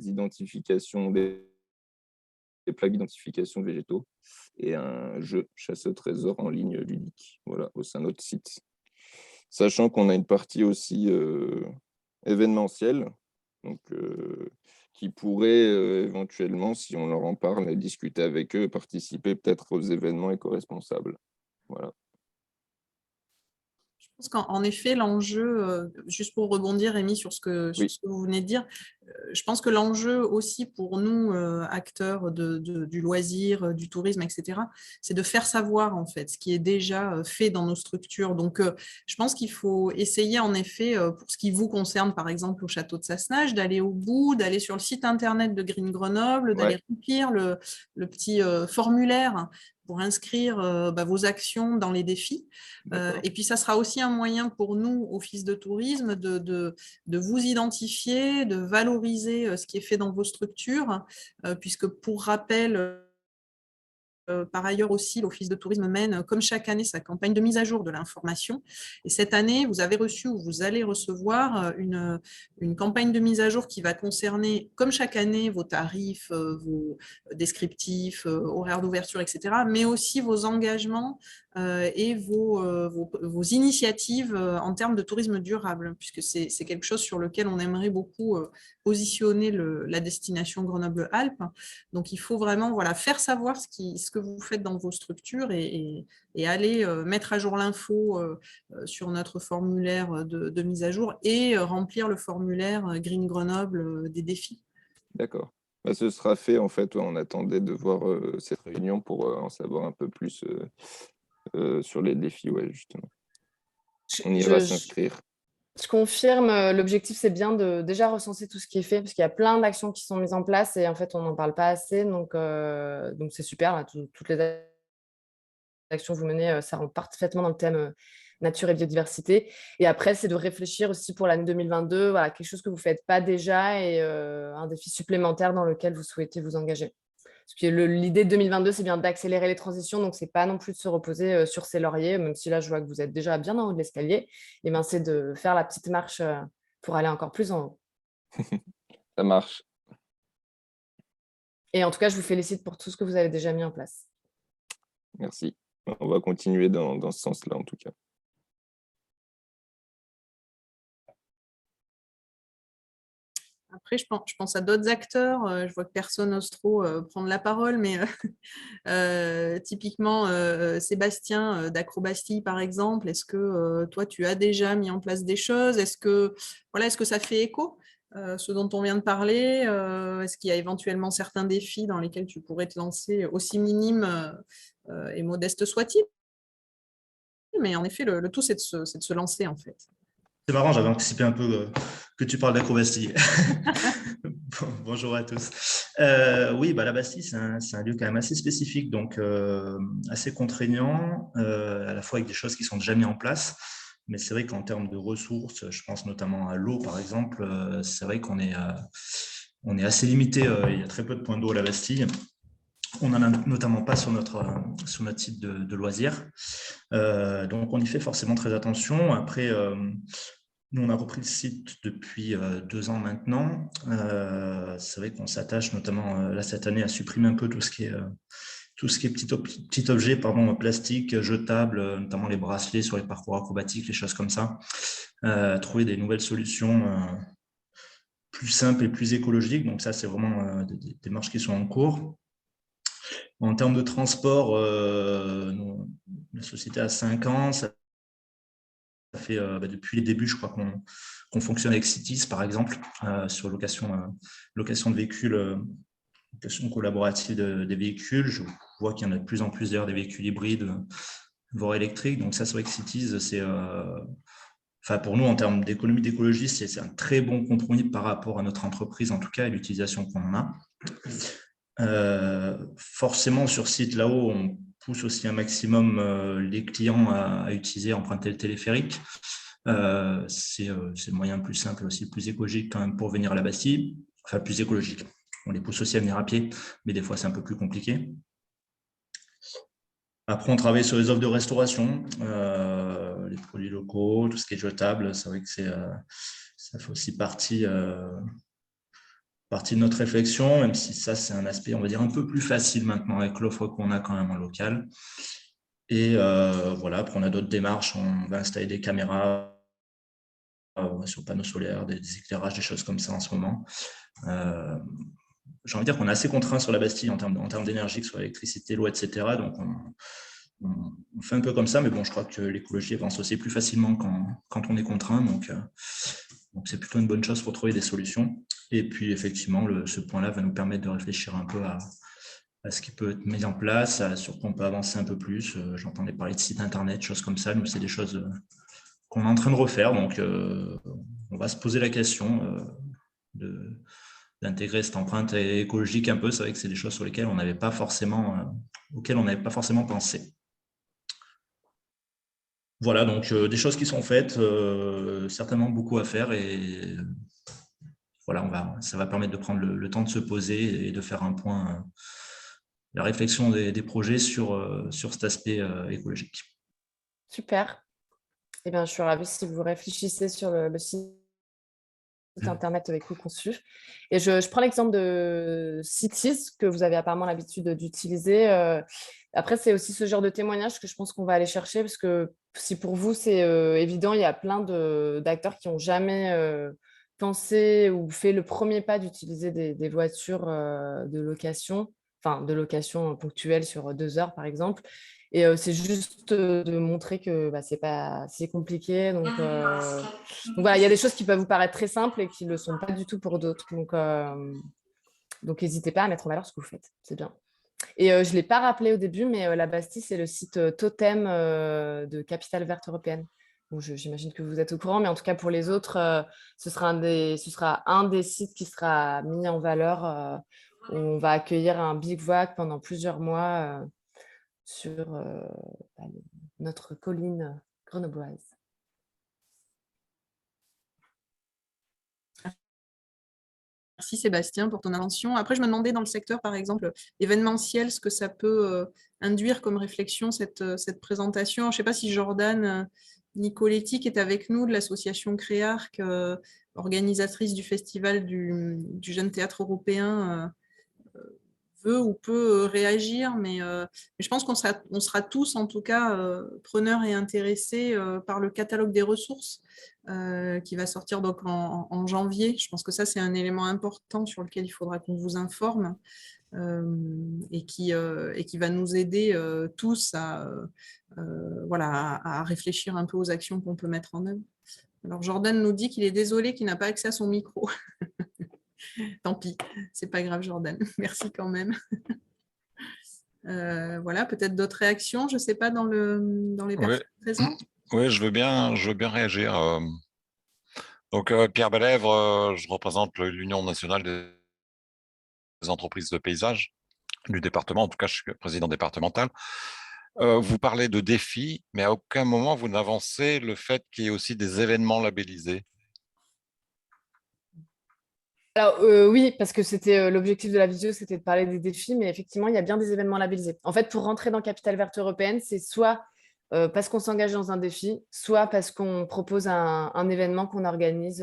plaques d'identification végétaux, et un jeu chasse au trésor en ligne ludique, voilà, au sein de notre site. Sachant qu'on a une partie aussi événementielle, donc, qui pourraient éventuellement, si on leur en parle, discuter avec eux, participer peut-être aux événements éco-responsables. Voilà. Je pense qu'en effet, l'enjeu, juste pour rebondir, Rémi, sur ce que Oui. vous venez de dire, je pense que l'enjeu aussi pour nous, acteurs du loisir, du tourisme, etc., c'est de faire savoir en fait ce qui est déjà fait dans nos structures. Donc, je pense qu'il faut essayer en effet, pour ce qui vous concerne, par exemple au château de Sassenage, d'aller au bout, d'aller sur le site internet de Green Grenoble, d'aller remplir le petit formulaire pour inscrire vos actions dans les défis. Et puis, ça sera aussi un moyen pour nous, Office de tourisme, de vous identifier, de valoriser ce qui est fait dans vos structures, puisque pour rappel, par ailleurs aussi, l'Office de tourisme mène, comme chaque année, sa campagne de mise à jour de l'information. Et cette année, vous avez reçu ou vous allez recevoir une campagne de mise à jour qui va concerner, comme chaque année, vos tarifs, vos descriptifs, horaires d'ouverture, etc., mais aussi vos engagements et vos initiatives en termes de tourisme durable, puisque c'est quelque chose sur lequel on aimerait beaucoup positionner la destination Grenoble-Alpes. Donc, il faut vraiment faire savoir ce que vous faites dans vos structures et aller mettre à jour l'info sur notre formulaire de mise à jour et remplir le formulaire Green Grenoble des défis. D'accord. Ce sera fait, en fait. On attendait de voir cette réunion pour en savoir un peu plus sur les défis, justement. On ira s'inscrire. Je confirme, l'objectif, c'est bien de déjà recenser tout ce qui est fait, parce qu'il y a plein d'actions qui sont mises en place et en fait, on n'en parle pas assez. Donc c'est super, là, toutes les actions que vous menez, ça rentre parfaitement dans le thème nature et biodiversité. Et après, c'est de réfléchir aussi pour l'année 2022, quelque chose que vous ne faites pas déjà et un défi supplémentaire dans lequel vous souhaitez vous engager. Parce que l'idée de 2022, c'est bien d'accélérer les transitions, donc ce n'est pas non plus de se reposer sur ses lauriers, même si là, je vois que vous êtes déjà bien en haut de l'escalier. Et c'est de faire la petite marche pour aller encore plus en haut. Ça marche. Et en tout cas, je vous félicite pour tout ce que vous avez déjà mis en place. Merci. On va continuer dans ce sens-là, en tout cas. Après, je pense à d'autres acteurs. Je vois que personne n'ose trop prendre la parole, mais typiquement, Sébastien d'Acrobastille, par exemple, est-ce que toi, tu as déjà mis en place des choses? Est-ce que ça fait écho, ce dont on vient de parler? Est-ce qu'il y a éventuellement certains défis dans lesquels tu pourrais te lancer, aussi minimes et modestes soient-ils? Mais en effet, le tout, c'est de se lancer, en fait. C'est marrant, j'avais anticipé un peu que tu parles d'Acrobastille. Bonjour à tous. Oui, la Bastille, c'est un lieu quand même assez spécifique, donc assez contraignant, à la fois avec des choses qui sont déjà mises en place. Mais c'est vrai qu'en termes de ressources, je pense notamment à l'eau, par exemple, c'est vrai qu'on est assez limité. Il y a très peu de points d'eau à la Bastille. On n'en a notamment pas sur notre site de loisirs. Donc, on y fait forcément très attention. Après, nous, on a repris le site depuis 2 ans maintenant. C'est vrai qu'on s'attache notamment là, cette année à supprimer un peu tout ce qui est petit objet plastique, jetable, notamment les bracelets sur les parcours acrobatiques, les choses comme ça. Trouver des nouvelles solutions plus simples et plus écologiques. Donc ça, c'est vraiment des démarches qui sont en cours. En termes de transport, la société a 5 ans. Ça fait depuis les débuts, je crois qu'on fonctionne avec Citis, par exemple, sur location de véhicules, location collaborative des véhicules. Je vois qu'il y en a de plus en plus d'ailleurs des véhicules hybrides, voire électriques. Donc ça, c'est vrai que Citis, c'est... pour nous, en termes d'écologie, c'est un très bon compromis par rapport à notre entreprise, en tout cas, et l'utilisation qu'on en a. Forcément, sur site là-haut, on pousse aussi un maximum les clients à utiliser, à emprunter le téléphérique. C'est le moyen plus simple et aussi plus écologique quand même pour venir à la Bastille. Enfin, plus écologique. On les pousse aussi à venir à pied, mais des fois, c'est un peu plus compliqué. Après, on travaille sur les offres de restauration, les produits locaux, tout ce qui est jetable. C'est vrai que ça fait aussi partie de notre réflexion, même si ça, c'est un aspect, on va dire, un peu plus facile maintenant avec l'offre qu'on a quand même en local. Et après, on a d'autres démarches. On va installer des caméras sur panneaux solaires, des éclairages, des choses comme ça en ce moment. J'ai envie de dire qu'on est assez contraint sur la Bastille en termes d'énergie, que ce soit l'électricité, l'eau, etc. Donc, on fait un peu comme ça, mais bon, je crois que l'écologie avance aussi plus facilement quand on est contraint. Donc, Donc, c'est plutôt une bonne chose pour trouver des solutions. Et puis, effectivement, ce point-là va nous permettre de réfléchir un peu à ce qui peut être mis en place, sur quoi on peut avancer un peu plus. J'entendais parler de sites internet, choses comme ça. Nous, c'est des choses qu'on est en train de refaire. Donc, on va se poser la question d'intégrer cette empreinte écologique un peu. C'est vrai que c'est des choses sur lesquelles on n'avait pas forcément, auxquelles on n'avait pas forcément pensé. Voilà, donc des choses qui sont faites, certainement beaucoup à faire, et voilà, ça va permettre de prendre le temps de se poser et de faire un point, la réflexion des projets sur cet aspect écologique. Super. Eh bien, je suis ravie si vous réfléchissez sur le site internet éco-conçu. Et je prends l'exemple de Cities, que vous avez apparemment l'habitude d'utiliser. Après, c'est aussi ce genre de témoignage que je pense qu'on va aller chercher, parce que si pour vous, c'est évident, il y a plein d'acteurs qui n'ont jamais pensé ou fait le premier pas d'utiliser des voitures de location ponctuelle sur 2 heures, par exemple. Et c'est juste de montrer que c'est pas si compliqué. Donc voilà, il y a des choses qui peuvent vous paraître très simples et qui ne le sont pas du tout pour d'autres. Donc n'hésitez pas à mettre en valeur ce que vous faites. C'est bien. Et je ne l'ai pas rappelé au début, mais la Bastille, c'est le site totem de Capitale Verte Européenne. Bon, j'imagine que vous êtes au courant, mais en tout cas, pour les autres, ce sera un des sites qui sera mis en valeur, où on va accueillir un bivouac pendant plusieurs mois sur notre colline grenobloise. Merci Sébastien pour ton invention. Après, je me demandais dans le secteur, par exemple, événementiel, ce que ça peut induire comme réflexion, cette présentation. Je ne sais pas si Jordan Nicoletti, qui est avec nous de l'association Créarc, organisatrice du festival du Jeune Théâtre Européen, veut ou peut réagir, mais je pense qu'on sera tous, en tout cas, preneurs et intéressés par le catalogue des ressources qui va sortir donc en janvier. Je pense que ça, c'est un élément important sur lequel il faudra qu'on vous informe et qui va nous aider tous à réfléchir un peu aux actions qu'on peut mettre en œuvre. Alors, Jordan nous dit qu'il est désolé qu'il n'a pas accès à son micro. Tant pis, c'est pas grave, Jordan. Merci quand même. Voilà, peut-être d'autres réactions, je ne sais pas, dans les personnes présentes. Oui, je veux bien réagir. Donc, Pierre Belèvre, je représente l'Union nationale des entreprises de paysage du département. En tout cas, je suis président départemental. Vous parlez de défis, mais à aucun moment vous n'avancez le fait qu'il y ait aussi des événements labellisés. Alors oui, parce que c'était l'objectif de la vidéo, c'était de parler des défis, mais effectivement, il y a bien des événements labellisés. En fait, pour rentrer dans Capitale Verte Européenne, c'est soit parce qu'on s'engage dans un défi, soit parce qu'on propose un événement qu'on organise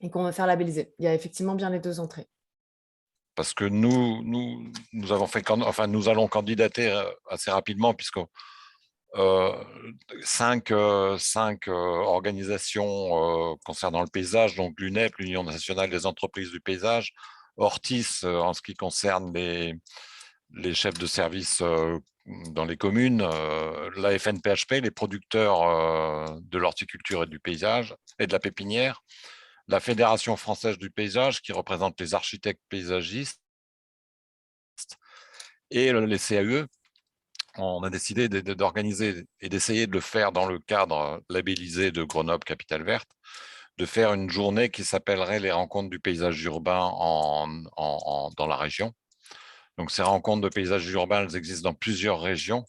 et qu'on va faire labelliser. Il y a effectivement bien les deux entrées. Parce que nous allons candidater assez rapidement, puisque 5 organisations concernant le paysage, donc l'UNEP, l'Union nationale des entreprises du paysage, Ortis en ce qui concerne les chefs de service dans les communes, la FNPHP, les producteurs de l'horticulture et du paysage et de la pépinière, la Fédération française du paysage qui représente les architectes paysagistes et les CAE. On a décidé d'organiser et d'essayer de le faire dans le cadre labellisé de Grenoble Capitale Verte, de faire une journée qui s'appellerait les rencontres du paysage urbain dans la région. Donc ces rencontres de paysage urbain, elles existent dans plusieurs régions.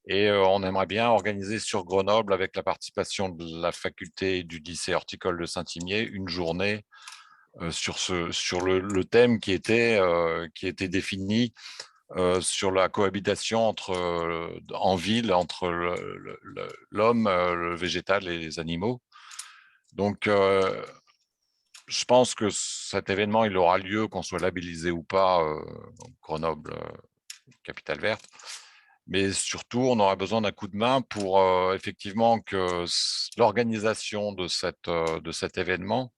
Et on aimerait bien organiser sur Grenoble, avec la participation de la faculté du lycée horticole de Saint-Imier, une journée sur le thème qui était défini sur la cohabitation en ville entre l'homme, le végétal et les animaux. Donc, je pense que cet événement, il aura lieu, qu'on soit labellisé ou pas, Grenoble, Capitale Verte. Mais surtout, on aura besoin d'un coup de main pour effectivement que l'organisation de cet événement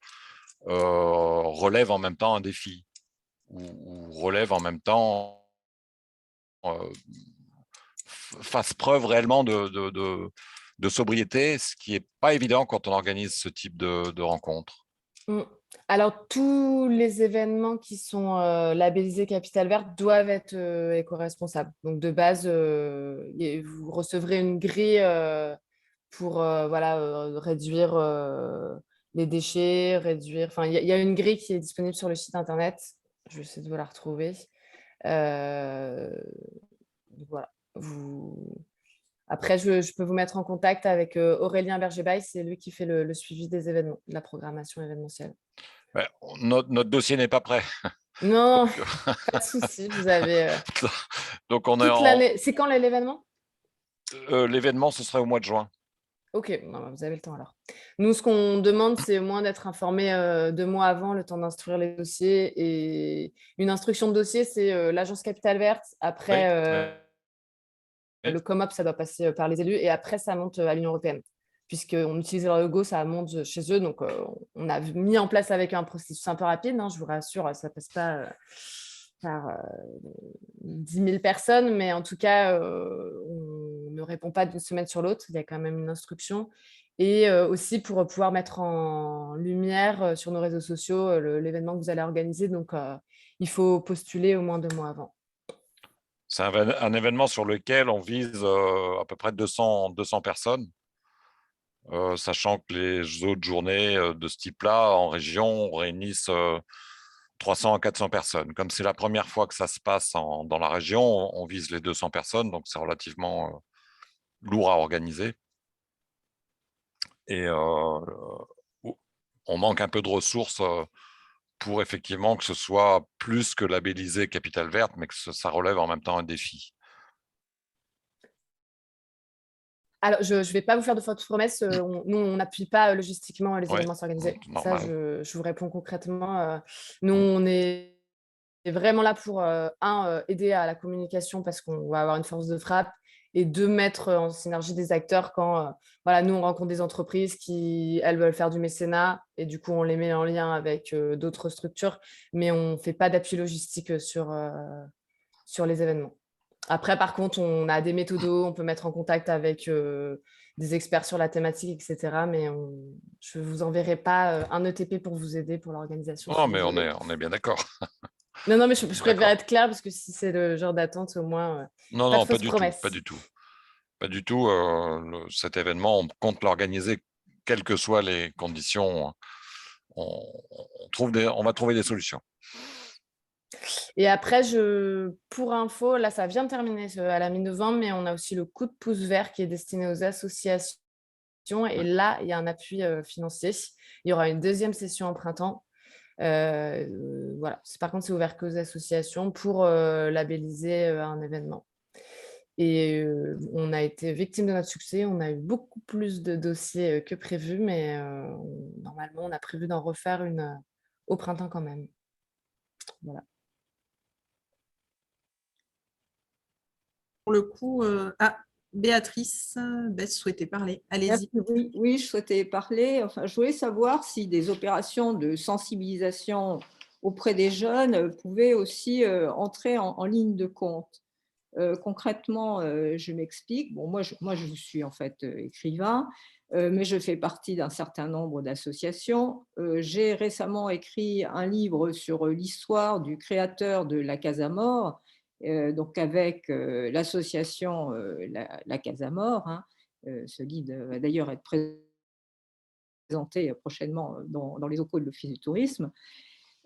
relève en même temps un défi, ou relève en même temps, fasse preuve réellement de sobriété, ce qui n'est pas évident quand on organise ce type de rencontre. Alors, tous les événements qui sont labellisés Capitale Verte doivent être éco-responsables. Donc, de base, vous recevrez une grille pour réduire les déchets, réduire… Enfin, il y a une grille qui est disponible sur le site internet. Je vais essayer de vous la retrouver. Voilà. Après, je peux vous mettre en contact avec Aurélien Berger-Baille, c'est lui qui fait le suivi des événements, de la programmation événementielle. Ouais, notre dossier n'est pas prêt. Non, pas de souci, vous avez Donc, on toute l'année. C'est quand l'événement? l'événement, ce serait au mois de juin. Ok, vous avez le temps alors. Nous, ce qu'on demande, c'est au moins d'être informé 2 mois avant, le temps d'instruire les dossiers. Et une instruction de dossier, c'est l'agence Capitale Verte. Après, Oui. le COMOP, ça doit passer par les élus. Et après, ça monte à l'Union européenne. Puisqu'on utilise leur logo, ça monte chez eux. Donc, on a mis en place avec un processus un peu rapide. Je vous rassure, ça ne passe pas par 10 000 personnes. Mais en tout cas, on ne répond pas d'une semaine sur l'autre. Il y a quand même une instruction. Et aussi pour pouvoir mettre en lumière sur nos réseaux sociaux l'événement que vous allez organiser. Donc, il faut postuler au moins 2 mois avant. C'est un événement sur lequel on vise à peu près 200 personnes, sachant que les autres journées de ce type-là, en région, réunissent 300 à 400 personnes. Comme c'est la première fois que ça se passe dans la région, on vise les 200 personnes, donc c'est relativement lourd à organiser. Et on manque un peu de ressources pour effectivement que ce soit plus que labellisé Capitale Verte, mais que ça relève en même temps un défi. Alors, je ne vais pas vous faire de fausses promesses. Nous, on n'appuie pas logistiquement les Ouais, événements organisés. Ça, normal. je vous réponds concrètement. Nous, on est vraiment là pour, aider à la communication parce qu'on va avoir une force de frappe et 2, mettre en synergie des acteurs quand nous, on rencontre des entreprises qui, elles, veulent faire du mécénat et du coup, on les met en lien avec d'autres structures, mais on ne fait pas d'appui logistique sur les événements. Après, par contre, on a des méthodos, on peut mettre en contact avec des experts sur la thématique, etc. Mais je ne vous enverrai pas un ETP pour vous aider pour l'organisation. Non, mais on est bien d'accord. Non, mais je préfère être claire parce que si c'est le genre d'attente, au moins, Non, pas de pas fausses du tout, promesses. pas du tout. Pas du tout. Cet événement, on compte l'organiser, quelles que soient les conditions. On va trouver des solutions. Et après, pour info, là, ça vient de terminer à la mi-novembre, mais on a aussi le coup de pouce vert qui est destiné aux associations. Et là, il y a un appui financier. Il y aura une 2e session en printemps. Voilà. Par contre, c'est ouvert qu'aux associations pour labelliser un événement. Et on a été victime de notre succès. On a eu beaucoup plus de dossiers que prévu, mais normalement, on a prévu d'en refaire une au printemps quand même. Voilà. Pour le coup, Béatrice, Beth souhaitait parler. Allez-y. Oui, je souhaitais parler. Enfin, je voulais savoir si des opérations de sensibilisation auprès des jeunes pouvaient aussi entrer en ligne de compte. Concrètement, je m'explique. Bon, moi, je suis en fait écrivain, mais je fais partie d'un certain nombre d'associations. J'ai récemment écrit un livre sur l'histoire du créateur de la Casamor, donc avec l'association la Casamor. Ce livre va d'ailleurs être présenté prochainement dans les locaux de l'Office du tourisme.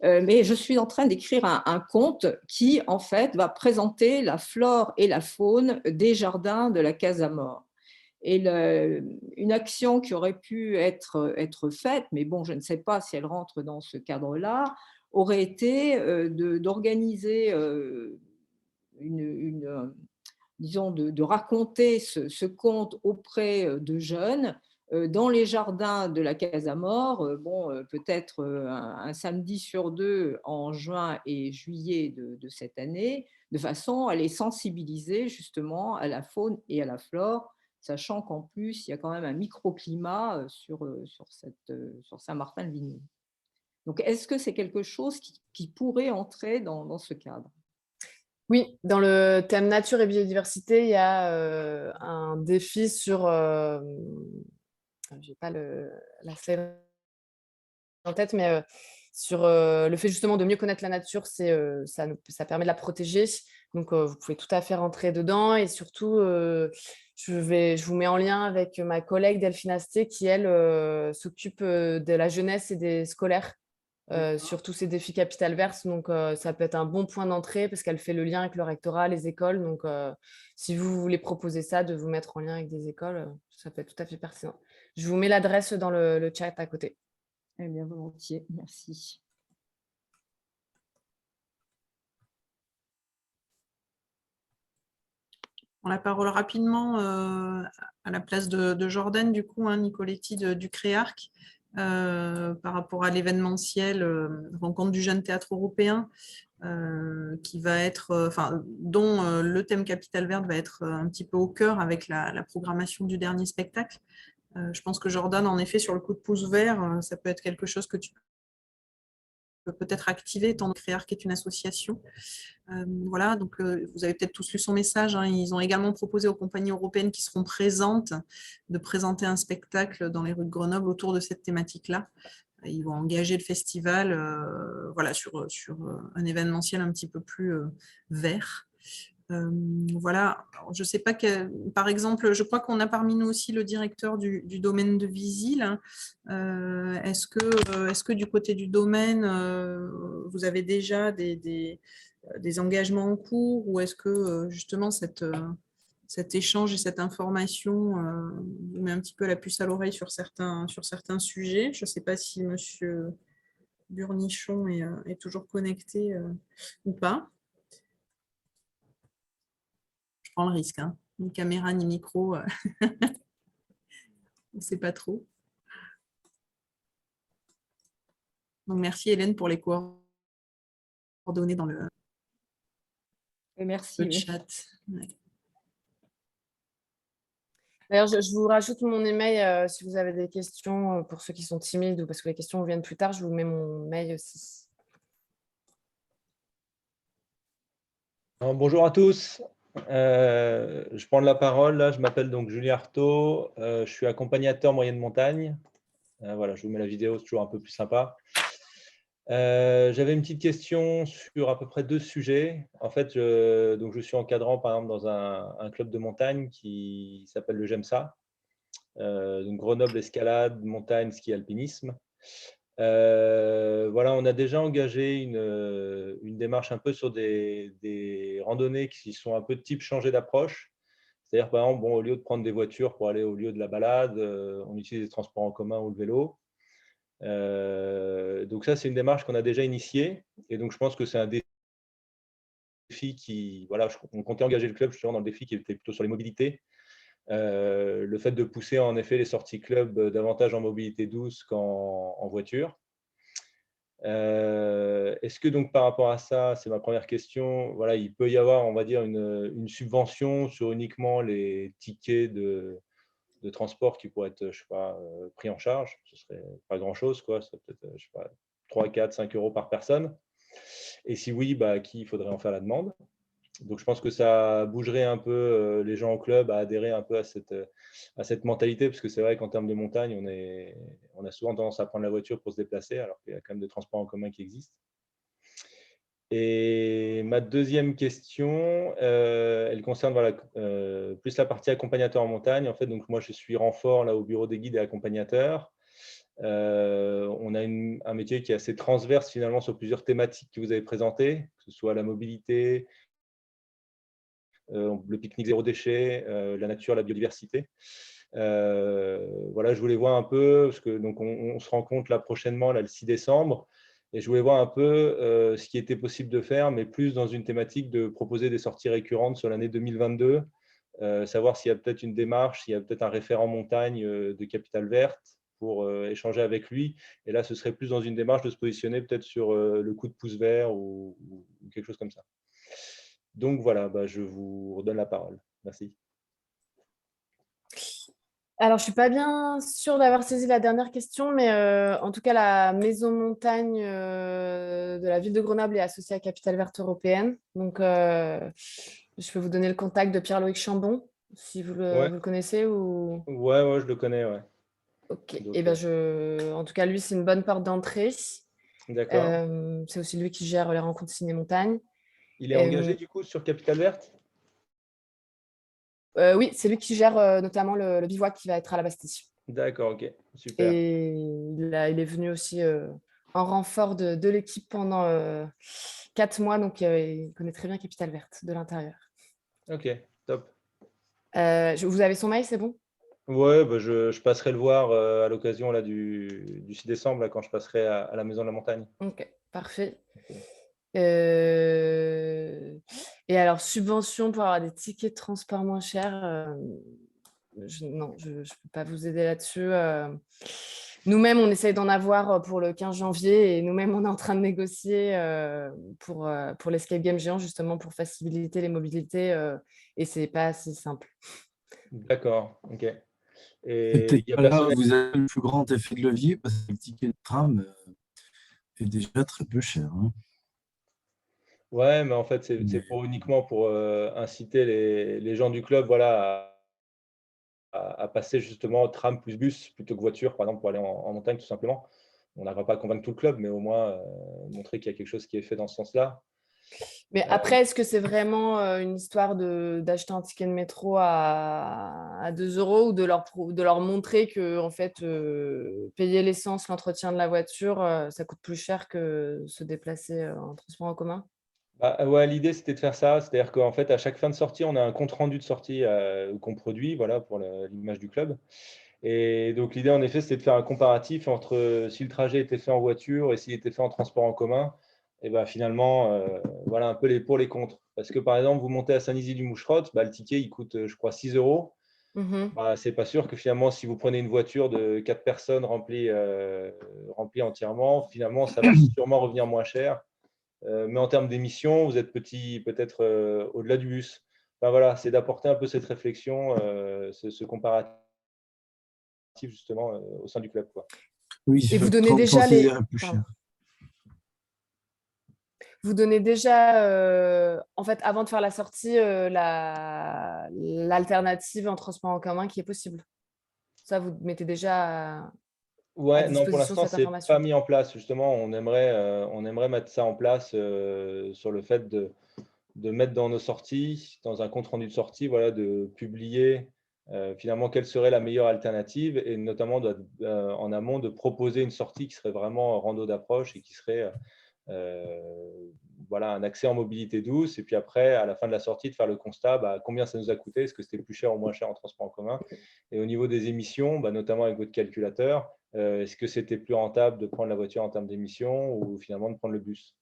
Mais je suis en train d'écrire un conte qui, en fait, va présenter la flore et la faune des jardins de la Casamor. Et une action qui aurait pu être faite, mais bon, je ne sais pas si elle rentre dans ce cadre-là, aurait été d'organiser disons, de raconter ce conte auprès de jeunes dans les jardins de la Casamor, peut-être un samedi sur 2 en juin et juillet de cette année, de façon à les sensibiliser justement à la faune et à la flore, sachant qu'en plus, il y a quand même un microclimat sur Saint-Martin-le-Vignoux. Donc, est-ce que c'est quelque chose qui pourrait entrer dans ce cadre ? Oui, dans le thème nature et biodiversité, il y a un défi sur... je n'ai pas la slide en tête, mais sur le fait justement de mieux connaître la nature, ça permet de la protéger. Donc, vous pouvez tout à fait rentrer dedans. Et surtout, je vous mets en lien avec ma collègue Delphine Asté qui, elle, s'occupe de la jeunesse et des scolaires sur tous ces défis Capital Vert. Donc, ça peut être un bon point d'entrée parce qu'elle fait le lien avec le rectorat, les écoles. Donc, si vous voulez proposer ça, de vous mettre en lien avec des écoles, ça peut être tout à fait pertinent. Je vous mets l'adresse dans le chat à côté. Eh bien, volontiers, merci. On la parole rapidement à la place de Jordan, du coup, Nicoletti du CREARC, par rapport à l'événementiel Rencontre du jeune théâtre européen, qui va être, dont le thème Capital Vert va être un petit peu au cœur avec la programmation du dernier spectacle. Je pense que Jordan, en effet, sur le coup de pouce vert, ça peut être quelque chose que tu peux peut-être activer, étant que CREARC est une association. Voilà, donc vous avez peut-être tous lu son message. Ils ont également proposé aux compagnies européennes qui seront présentes de présenter un spectacle dans les rues de Grenoble autour de cette thématique-là. Ils vont engager le festival voilà, sur un événementiel un petit peu plus vert. Voilà, alors, je ne sais pas, par exemple, je crois qu'on a parmi nous aussi le directeur du domaine de Visil. Est-ce que du côté du domaine, vous avez déjà des engagements en cours, ou est-ce que justement cet échange et cette information vous met un petit peu la puce à l'oreille sur certains sujets? Je ne sais pas si monsieur Burnichon est toujours connecté ou pas. Je prends le risque, ni caméra ni micro, on ne sait pas trop. Donc merci Hélène pour les coordonnées dans le Merci. chat. Ouais. D'ailleurs, je vous rajoute mon email si vous avez des questions pour ceux qui sont timides ou parce que les questions viennent plus tard. Je vous mets mon mail aussi. Bonjour à tous. Je prends la parole. Là, je m'appelle donc Julien Artaud. Je suis accompagnateur moyenne montagne. Voilà, je vous mets la vidéo, c'est toujours un peu plus sympa. J'avais une petite question sur à peu près 2 sujets. En fait, je suis encadrant par exemple dans un club de montagne qui s'appelle le GEMSA, donc Grenoble Escalade, Montagne, Ski, Alpinisme. Voilà, on a déjà engagé une démarche un peu sur des randonnées qui sont un peu de type changer d'approche. C'est-à-dire, par exemple, au lieu de prendre des voitures pour aller au lieu de la balade, on utilise les transports en commun ou le vélo. Donc ça, c'est une démarche qu'on a déjà initiée. Et donc, je pense que c'est un défi qui… Voilà, on comptait engager le club justement dans le défi qui était plutôt sur les mobilités. Le fait de pousser en effet les sorties club davantage en mobilité douce qu'en voiture. Est-ce que donc par rapport à ça, c'est ma première question, voilà, il peut y avoir, on va dire, une subvention sur uniquement les tickets de transport qui pourraient être, je sais pas, pris en charge? Ce serait pas grand-chose, quoi. Ça peut-être, je sais pas, 3, 4, 5 euros par personne. Et si oui, à qui il faudrait en faire la demande? Donc, je pense que ça bougerait un peu les gens au club à adhérer un peu à cette mentalité, parce que c'est vrai qu'en termes de montagne, on a souvent tendance à prendre la voiture pour se déplacer, alors qu'il y a quand même des transports en commun qui existent. Et ma deuxième question, elle concerne plus la partie accompagnateur en montagne. En fait, donc moi, je suis renfort là, au bureau des guides et accompagnateurs. On a un métier qui est assez transverse finalement sur plusieurs thématiques que vous avez présentées, que ce soit la mobilité, le pique-nique zéro déchet, la nature, la biodiversité. Voilà, je voulais voir un peu, parce que donc on se rencontre là prochainement, là, le 6 décembre, et je voulais voir un peu ce qui était possible de faire, mais plus dans une thématique de proposer des sorties récurrentes sur l'année 2022, savoir s'il y a peut-être une démarche, s'il y a peut-être un référent montagne de Capital Vert pour échanger avec lui. Et là, ce serait plus dans une démarche de se positionner peut-être sur le coup de pouce vert ou quelque chose comme ça. Donc voilà, je vous redonne la parole. Merci. Alors, je ne suis pas bien sûre d'avoir saisi la dernière question, mais en tout cas, la maison montagne de la ville de Grenoble est associée à Capitale Verte Européenne. Donc, je peux vous donner le contact de Pierre-Loïc Chambon, si vous Ouais, le connaissez. Ou... ouais, je le connais, ouais. Ok. Donc, Et ben, en tout cas, lui, c'est une bonne porte d'entrée. d'accord. C'est aussi lui qui gère les rencontres ciné-montagne. Il est engagé du coup sur Capitale Verte? Oui, c'est lui qui gère notamment le bivouac qui va être à la Bastille. D'accord, ok, super. Et il est venu aussi en renfort de l'équipe pendant 4 mois, donc il connaît très bien Capitale Verte de l'intérieur. Ok, top. Vous avez son mail, c'est bon? Ouais, bah, je passerai le voir à l'occasion là du 6 décembre, là, quand je passerai à la Maison de la Montagne. Ok, parfait. Ok. Et alors, subvention pour avoir des tickets de transport moins chers, non, je ne peux pas vous aider là-dessus. Nous-mêmes, on essaye d'en avoir pour le 15 janvier et nous-mêmes, on est en train de négocier pour l'Escape Game géant, justement, pour faciliter les mobilités et ce n'est pas assez simple. D'accord, ok. C'est Et peut-être il y a pas là personne. où vous avez le plus grand effet de levier, parce que le ticket de tram est déjà très peu cher. Hein. Ouais, mais en fait, c'est Mais uniquement pour inciter les gens du club, voilà, à passer justement tram plus bus plutôt que voiture, par exemple, pour aller en montagne, tout simplement. On n'arrivera pas à convaincre tout le club, mais au moins montrer qu'il y a quelque chose qui est fait dans ce sens-là. Mais après, est-ce que c'est vraiment une histoire d'acheter un ticket de métro à 2 € ou de leur montrer que en fait, payer l'essence, l'entretien de la voiture, ça coûte plus cher que se déplacer en transport en commun? Bah, ouais, l'idée, c'était de faire ça. C'est-à-dire qu'en fait, à chaque fin de sortie, on a un compte rendu de sortie qu'on produit, voilà, pour l'image du club. Et donc, l'idée, en effet, c'était de faire un comparatif entre si le trajet était fait en voiture et s'il était fait en transport en commun. Et ben finalement, voilà un peu les pour, les contre. Parce que, par exemple, vous montez à Saint-Nizy-du-Moucherotte, bah, le ticket, il coûte, je crois, 6 €. Mmh. Bah, c'est pas sûr que finalement, si vous prenez une voiture de 4 personnes remplie entièrement, finalement, ça va sûrement revenir moins cher. Mais en termes d'émissions, vous êtes peut-être au-delà du bus. Enfin, voilà, c'est d'apporter un peu cette réflexion, ce comparatif justement au sein du club, quoi. oui, Et vous donnez déjà considérez plus cher. pardon. Vous donnez déjà, en fait, avant de faire la sortie, l'alternative en transport en commun qui est possible? Ça, vous mettez déjà à Ouais, non, pour disposition l'instant, cette c'est pas information? mis en place. Justement, on aimerait mettre ça en place sur le fait de mettre dans nos sorties, dans un compte rendu de sortie, voilà, de publier finalement quelle serait la meilleure alternative et notamment en amont de proposer une sortie qui serait vraiment rando d'approche et qui serait voilà, un accès en mobilité douce. Et puis après, à la fin de la sortie, de faire le constat, bah, combien ça nous a coûté, est-ce que c'était plus cher ou moins cher en transport en commun. Et au niveau des émissions, bah, notamment avec votre calculateur, est-ce que c'était plus rentable de prendre la voiture en termes d'émissions ou finalement de prendre le bus.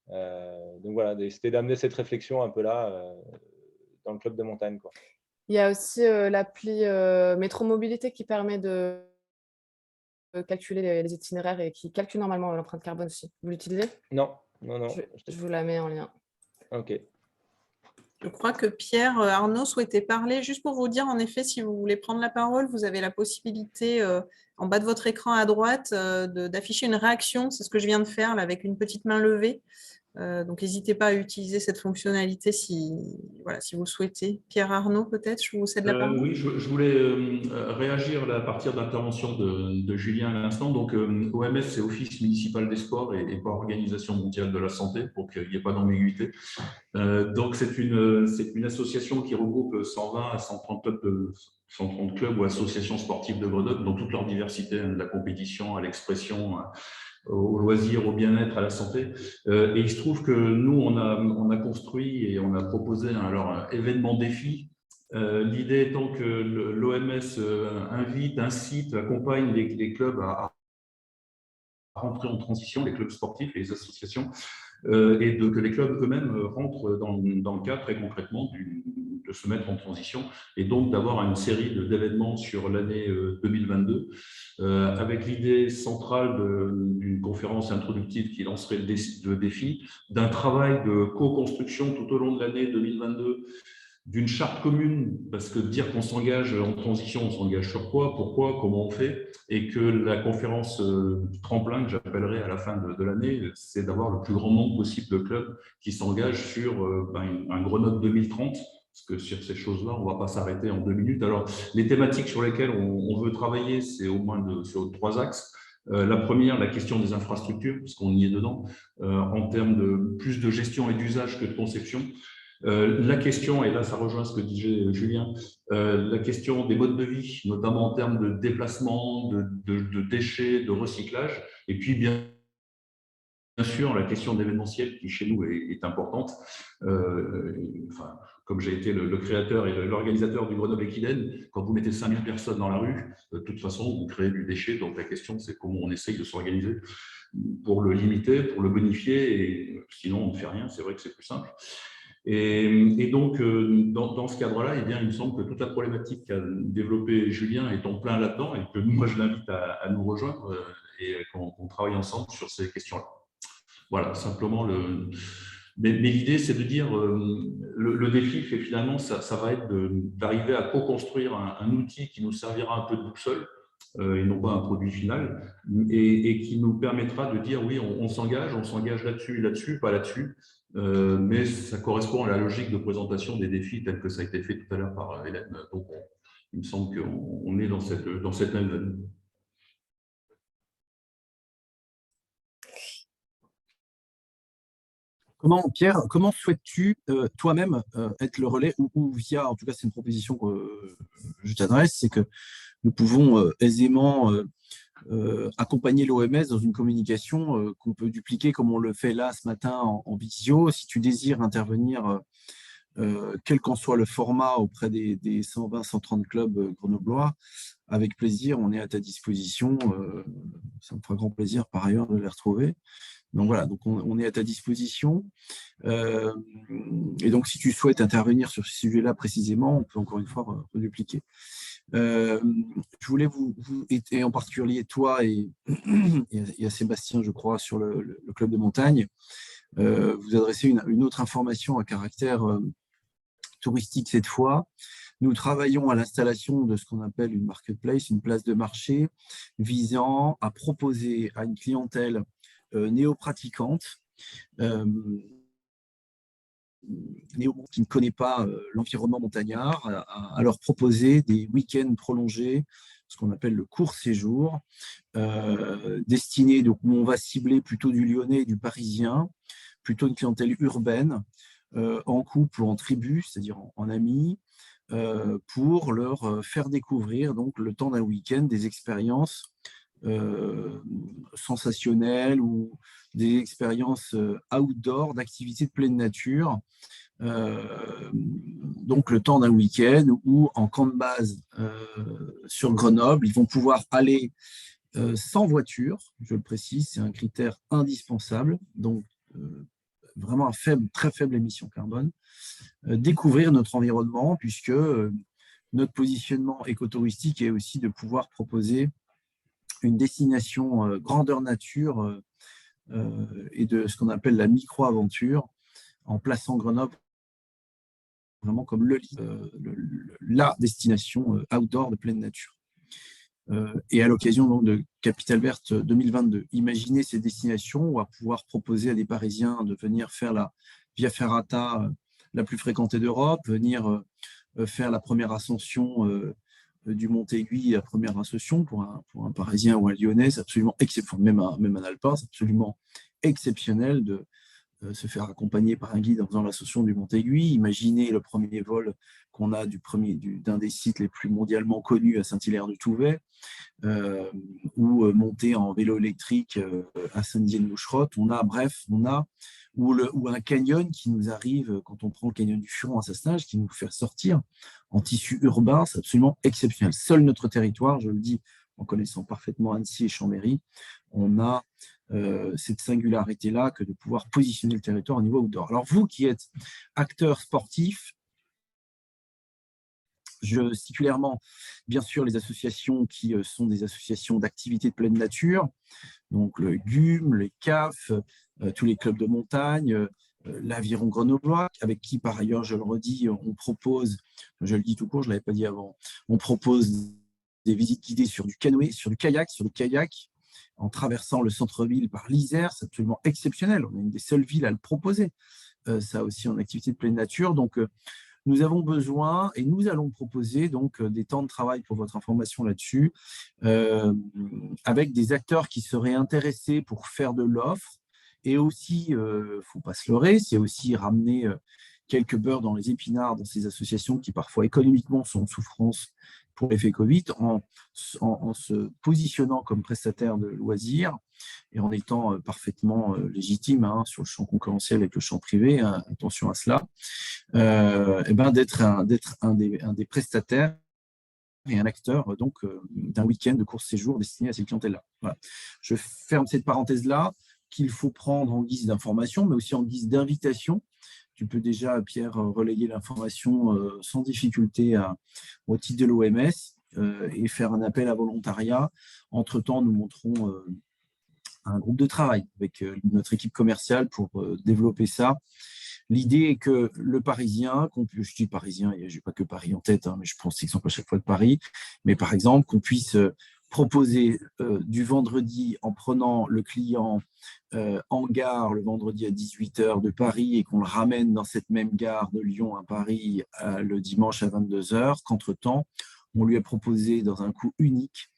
Donc voilà, c'était d'amener cette réflexion un peu là dans le club de montagne, quoi. Il y a aussi l'appli Métro Mobilité qui permet de calculer les itinéraires et qui calcule normalement l'empreinte carbone aussi. Vous l'utilisez? Non, non, non. Je vous la mets en lien. Ok. Je crois que Pierre Arnaud souhaitait parler. Juste pour vous dire, en effet, si vous voulez prendre la parole, vous avez la possibilité en bas de votre écran à droite d'afficher une réaction. C'est ce que je viens de faire là, avec une petite main levée. Donc, n'hésitez pas à utiliser cette fonctionnalité si vous le souhaitez. Pierre Arnaud, peut-être, je vous cède la parole. Oui, je voulais réagir là, à partir de l'intervention de Julien à l'instant. Donc, OMS, c'est Office municipal des sports et pas Organisation mondiale de la santé, pour qu'il n'y ait pas d'ambiguïté. Donc, c'est une association qui regroupe 120 à 130 clubs ou associations sportives de Grenoble, dans toute leur diversité, de la compétition à l'expression, au loisir, au bien-être, à la santé. Et il se trouve que nous, on a construit et on a proposé un événement défi. L'idée étant que l'OMS incite, accompagne les clubs à rentrer en transition, les clubs sportifs et les associations, et que les clubs eux-mêmes rentrent dans le cas très concrètement de se mettre en transition et donc d'avoir une série d'événements sur l'année 2022 avec l'idée centrale d'une conférence introductive qui lancerait le défi, d'un travail de co-construction tout au long de l'année 2022 d'une charte commune, parce que dire qu'on s'engage en transition, on s'engage sur quoi, pourquoi, comment on fait, et que la conférence tremplin que j'appellerai à la fin de l'année, c'est d'avoir le plus grand nombre possible de clubs qui s'engagent sur un Grenoble 2030, parce que sur ces choses-là, on ne va pas s'arrêter en 2 minutes. Alors, les thématiques sur lesquelles on veut travailler, c'est au moins sur 3 axes. La première, la question des infrastructures, parce qu'on y est dedans, en termes de plus de gestion et d'usage que de conception. La question, et là ça rejoint ce que disait Julien, la question des modes de vie, notamment en termes de déplacement, de déchets, de recyclage, et puis bien sûr la question de l'événementiel qui chez nous est importante. Comme j'ai été le créateur et l'organisateur du Grenoble Equiden, quand vous mettez 5000 personnes dans la rue, de toute façon vous créez du déchet, donc la question c'est comment on essaye de s'organiser pour le limiter, pour le bonifier, et sinon on ne fait rien, c'est vrai que c'est plus simple. Et donc, dans ce cadre-là, eh bien, il me semble que toute la problématique qu'a développée Julien est en plein là-dedans et que moi, je l'invite à nous rejoindre et qu'on travaille ensemble sur ces questions-là. Voilà, simplement. Mais l'idée, c'est de dire le défi, c'est finalement, ça va être d'arriver à co-construire un outil qui nous servira un peu de boussole et non pas un produit final, et qui nous permettra de dire oui, on s'engage là-dessus et là-dessus, pas là-dessus. Mais ça correspond à la logique de présentation des défis tels que ça a été fait tout à l'heure par Hélène. Donc, il me semble qu'on est dans cette même veine. Pierre, comment souhaites-tu toi-même être le relais ou via, en tout cas c'est une proposition que je t'adresse, c'est que nous pouvons aisément accompagner l'OMS dans une communication qu'on peut dupliquer comme on le fait là ce matin en visio. Si tu désires intervenir, quel qu'en soit le format auprès des 120-130 clubs grenoblois, avec plaisir, on est à ta disposition. Ça me fera grand plaisir par ailleurs de les retrouver. Donc voilà, donc on est à ta disposition. Et donc si tu souhaites intervenir sur ce sujet-là précisément, on peut encore une fois redupliquer. Je voulais et en particulier toi et à Sébastien, je crois, sur le club de montagne, vous adresser une autre information à caractère touristique cette fois. Nous travaillons à l'installation de ce qu'on appelle une marketplace, une place de marché, visant à proposer à une clientèle néo-pratiquante, qui ne connaît pas l'environnement montagnard, à leur proposer des week-ends prolongés, ce qu'on appelle le court séjour, destiné, donc où on va cibler plutôt du Lyonnais et du Parisien, plutôt une clientèle urbaine, en couple ou en tribu, c'est-à-dire en amis, pour leur faire découvrir donc le temps d'un week-end des expériences sensationnelles ou des expériences outdoor, d'activités de pleine nature. Donc le temps d'un week-end où en camp de base sur Grenoble, ils vont pouvoir aller sans voiture, je le précise, c'est un critère indispensable, donc vraiment très faible émission carbone, découvrir notre environnement, puisque notre positionnement écotouristique est aussi de pouvoir proposer une destination grandeur nature et de ce qu'on appelle la micro-aventure, en plaçant Grenoble vraiment comme la destination outdoor de pleine nature. Et à l'occasion donc de Capitale Verte 2022, imaginez ces destinations où on va pouvoir proposer à des Parisiens de venir faire la Via Ferrata la plus fréquentée d'Europe, venir faire la première ascension du Mont-Aiguille, la première ascension pour un Parisien ou un Lyonnais, c'est absolument exceptionnel, même un Alpin, c'est absolument exceptionnel de se faire accompagner par un guide en faisant l'ascension du Mont-Aiguille. Imaginez le premier vol qu'on a d'un des sites les plus mondialement connus à Saint-Hilaire-du-Touvet, ou monter en vélo électrique à Saint-Dié-de-Moucherotte. Ou un canyon qui nous arrive quand on prend le canyon du Furon à Sassenage, qui nous fait sortir en tissu urbain, c'est absolument exceptionnel. Seul notre territoire, je le dis en connaissant parfaitement Annecy et Chambéry, on a cette singularité-là que de pouvoir positionner le territoire au niveau outdoor. Alors vous qui êtes acteur sportif, je cite clairement, bien sûr, les associations qui sont des associations d'activités de pleine nature, donc le GUM, les CAF, tous les clubs de montagne, l'Aviron grenoblois, avec qui, par ailleurs, je le redis, on propose, je le dis tout court, je ne l'avais pas dit avant, on propose des visites guidées sur du canoë, sur du kayak, en traversant le centre-ville par l'Isère. C'est absolument exceptionnel. On est une des seules villes à le proposer. Ça aussi en activité de pleine nature. Donc, nous avons besoin et nous allons proposer donc des temps de travail pour votre information là-dessus, avec des acteurs qui seraient intéressés pour faire de l'offre. Et aussi, il ne faut pas se leurrer, c'est aussi ramener quelques beurres dans les épinards dans ces associations qui parfois économiquement sont en souffrance pour l'effet Covid, en se positionnant comme prestataire de loisirs et en étant parfaitement légitime sur le champ concurrentiel avec le champ privé, attention à cela, d'être un des prestataires et un acteur donc d'un week-end de court séjour destiné à ces clientèles-là. Voilà. Je ferme cette parenthèse-là qu'il faut prendre en guise d'information, mais aussi en guise d'invitation. Tu peux déjà, Pierre, relayer l'information sans difficulté au titre de l'OMS et faire un appel à volontariat. Entre-temps, nous montrons un groupe de travail avec notre équipe commerciale pour développer ça. L'idée est que le Parisien, je dis Parisien, je n'ai pas que Paris en tête, mais je pense exemple à chaque fois de Paris, mais par exemple qu'on puisse proposer du vendredi en prenant le client en gare le vendredi à 18h de Paris et qu'on le ramène dans cette même gare de Lyon à Paris le dimanche à 22h, qu'entre-temps, on lui a proposé dans un coût unique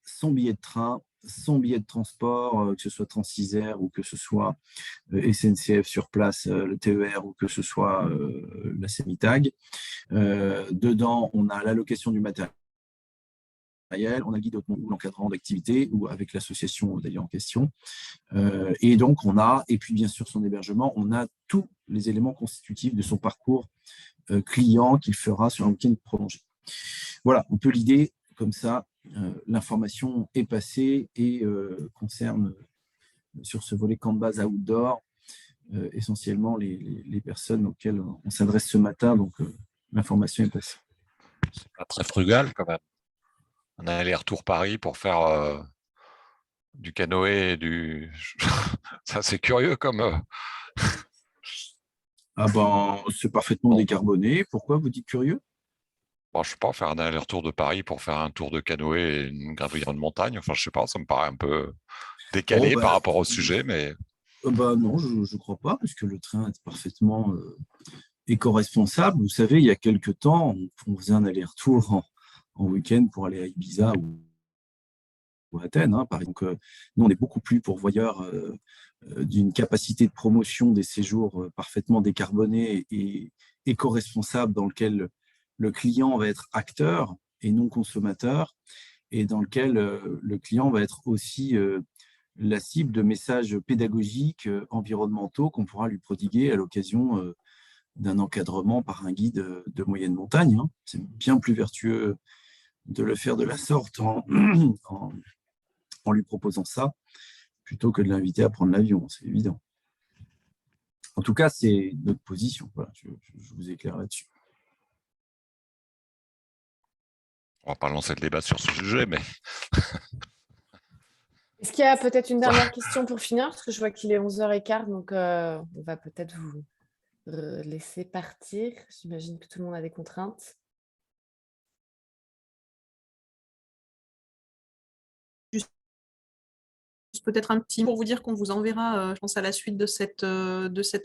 son billet de train, son billet de transport, que ce soit Transisair ou que ce soit SNCF sur place, le TER ou que ce soit la Semitag. Dedans, on a l'allocation du matériel, on a le guide ou l'encadrant d'activité ou avec l'association d'ailleurs en question. Et donc, et puis bien sûr son hébergement, on a tous les éléments constitutifs de son parcours client qu'il fera sur un week-end prolongé. Voilà, un peu l'idée, comme ça, l'information est passée et concerne sur ce volet camp de base outdoor essentiellement les personnes auxquelles on s'adresse ce matin, donc l'information est passée. C'est pas très frugal quand même. Un aller-retour Paris pour faire du canoë et du... Ça, c'est curieux comme... C'est parfaitement décarboné. Pourquoi vous dites curieux? Bon, je ne sais pas, faire un aller-retour de Paris pour faire un tour de canoë et une gravure de montagne. Enfin, je ne sais pas, ça me paraît un peu décalé par rapport au sujet, mais... Non, je ne crois pas, puisque le train est parfaitement éco-responsable. Vous savez, il y a quelques temps, on faisait un aller-retour en week-end pour aller à Ibiza ou à Athènes. Par exemple, nous, on est beaucoup plus pourvoyeurs d'une capacité de promotion des séjours parfaitement décarbonés et éco-responsables dans lequel le client va être acteur et non consommateur, et dans lequel le client va être aussi la cible de messages pédagogiques, environnementaux qu'on pourra lui prodiguer à l'occasion d'un encadrement par un guide de moyenne montagne. C'est bien plus vertueux de le faire de la sorte en lui proposant ça, plutôt que de l'inviter à prendre l'avion, c'est évident. En tout cas, c'est notre position. Voilà, je vous éclaire là-dessus. On ne va pas lancer le débat sur ce sujet, mais... Est-ce qu'il y a peut-être une dernière question pour finir? Parce que je vois qu'il est 11h15, donc on va peut-être vous laisser partir. J'imagine que tout le monde a des contraintes. Peut-être un petit mot pour vous dire qu'on vous enverra, je pense, à la suite de cet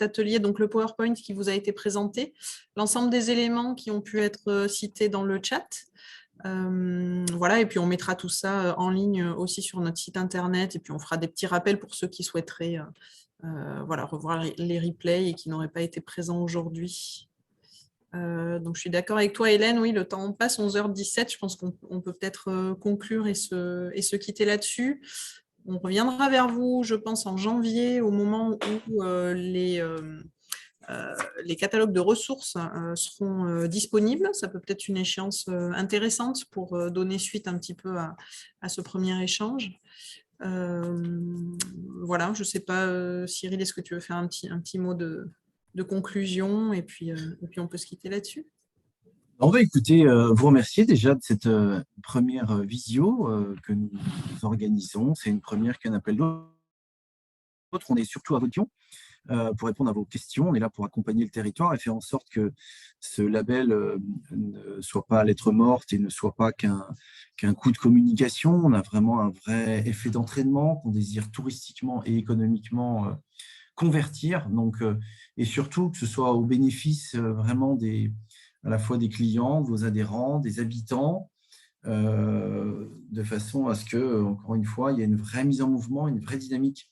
atelier, donc le PowerPoint qui vous a été présenté, l'ensemble des éléments qui ont pu être cités dans le chat. Voilà, et puis on mettra tout ça en ligne aussi sur notre site internet, et puis on fera des petits rappels pour ceux qui souhaiteraient revoir les replays et qui n'auraient pas été présents aujourd'hui. Donc je suis d'accord avec toi, Hélène, oui, le temps passe, 11h17, je pense qu'on peut peut-être conclure et se quitter là-dessus. On reviendra vers vous, je pense, en janvier, au moment où les catalogues de ressources seront disponibles. Ça peut être une échéance intéressante pour donner suite un petit peu à ce premier échange. Voilà, je ne sais pas, Cyril, est-ce que tu veux faire un petit mot de conclusion et puis on peut se quitter là-dessus. On va écouter, vous remercier déjà de cette première visio que nous organisons. C'est une première qu'un appel d'autres. On est surtout à Vaudion. pour répondre à vos questions. On est là pour accompagner le territoire et faire en sorte que ce label ne soit pas lettre morte et ne soit pas qu'un coup de communication. On a vraiment un vrai effet d'entraînement qu'on désire touristiquement et économiquement convertir. Donc, et surtout que ce soit au bénéfice vraiment à la fois des clients, de vos adhérents, des habitants, de façon à ce que, encore une fois, il y ait une vraie mise en mouvement, une vraie dynamique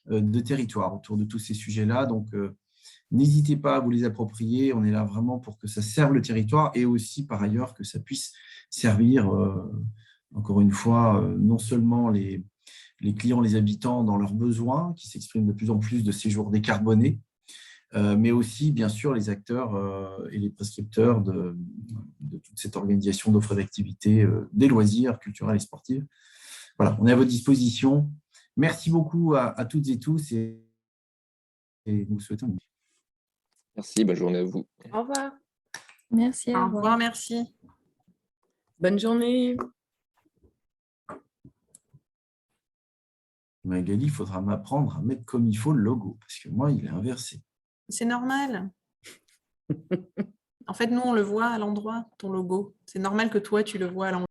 de territoire autour de tous ces sujets-là. Donc, n'hésitez pas à vous les approprier. On est là vraiment pour que ça serve le territoire et aussi, par ailleurs, que ça puisse servir, encore une fois, non seulement les clients, les habitants dans leurs besoins, qui s'expriment de plus en plus de séjours décarbonés, mais aussi, bien sûr, les acteurs et les prescripteurs de toute cette organisation d'offres d'activités, des loisirs culturels et sportifs. Voilà, on est à votre disposition. Merci beaucoup à toutes et tous et nous souhaitons une... Merci, bonne journée à vous. Au revoir. Merci. Au revoir, merci. Bonne journée. Magali, il faudra m'apprendre à mettre comme il faut le logo, parce que moi, il est inversé. C'est normal. En fait, nous, on le voit à l'endroit, ton logo. C'est normal que toi, tu le vois à l'endroit.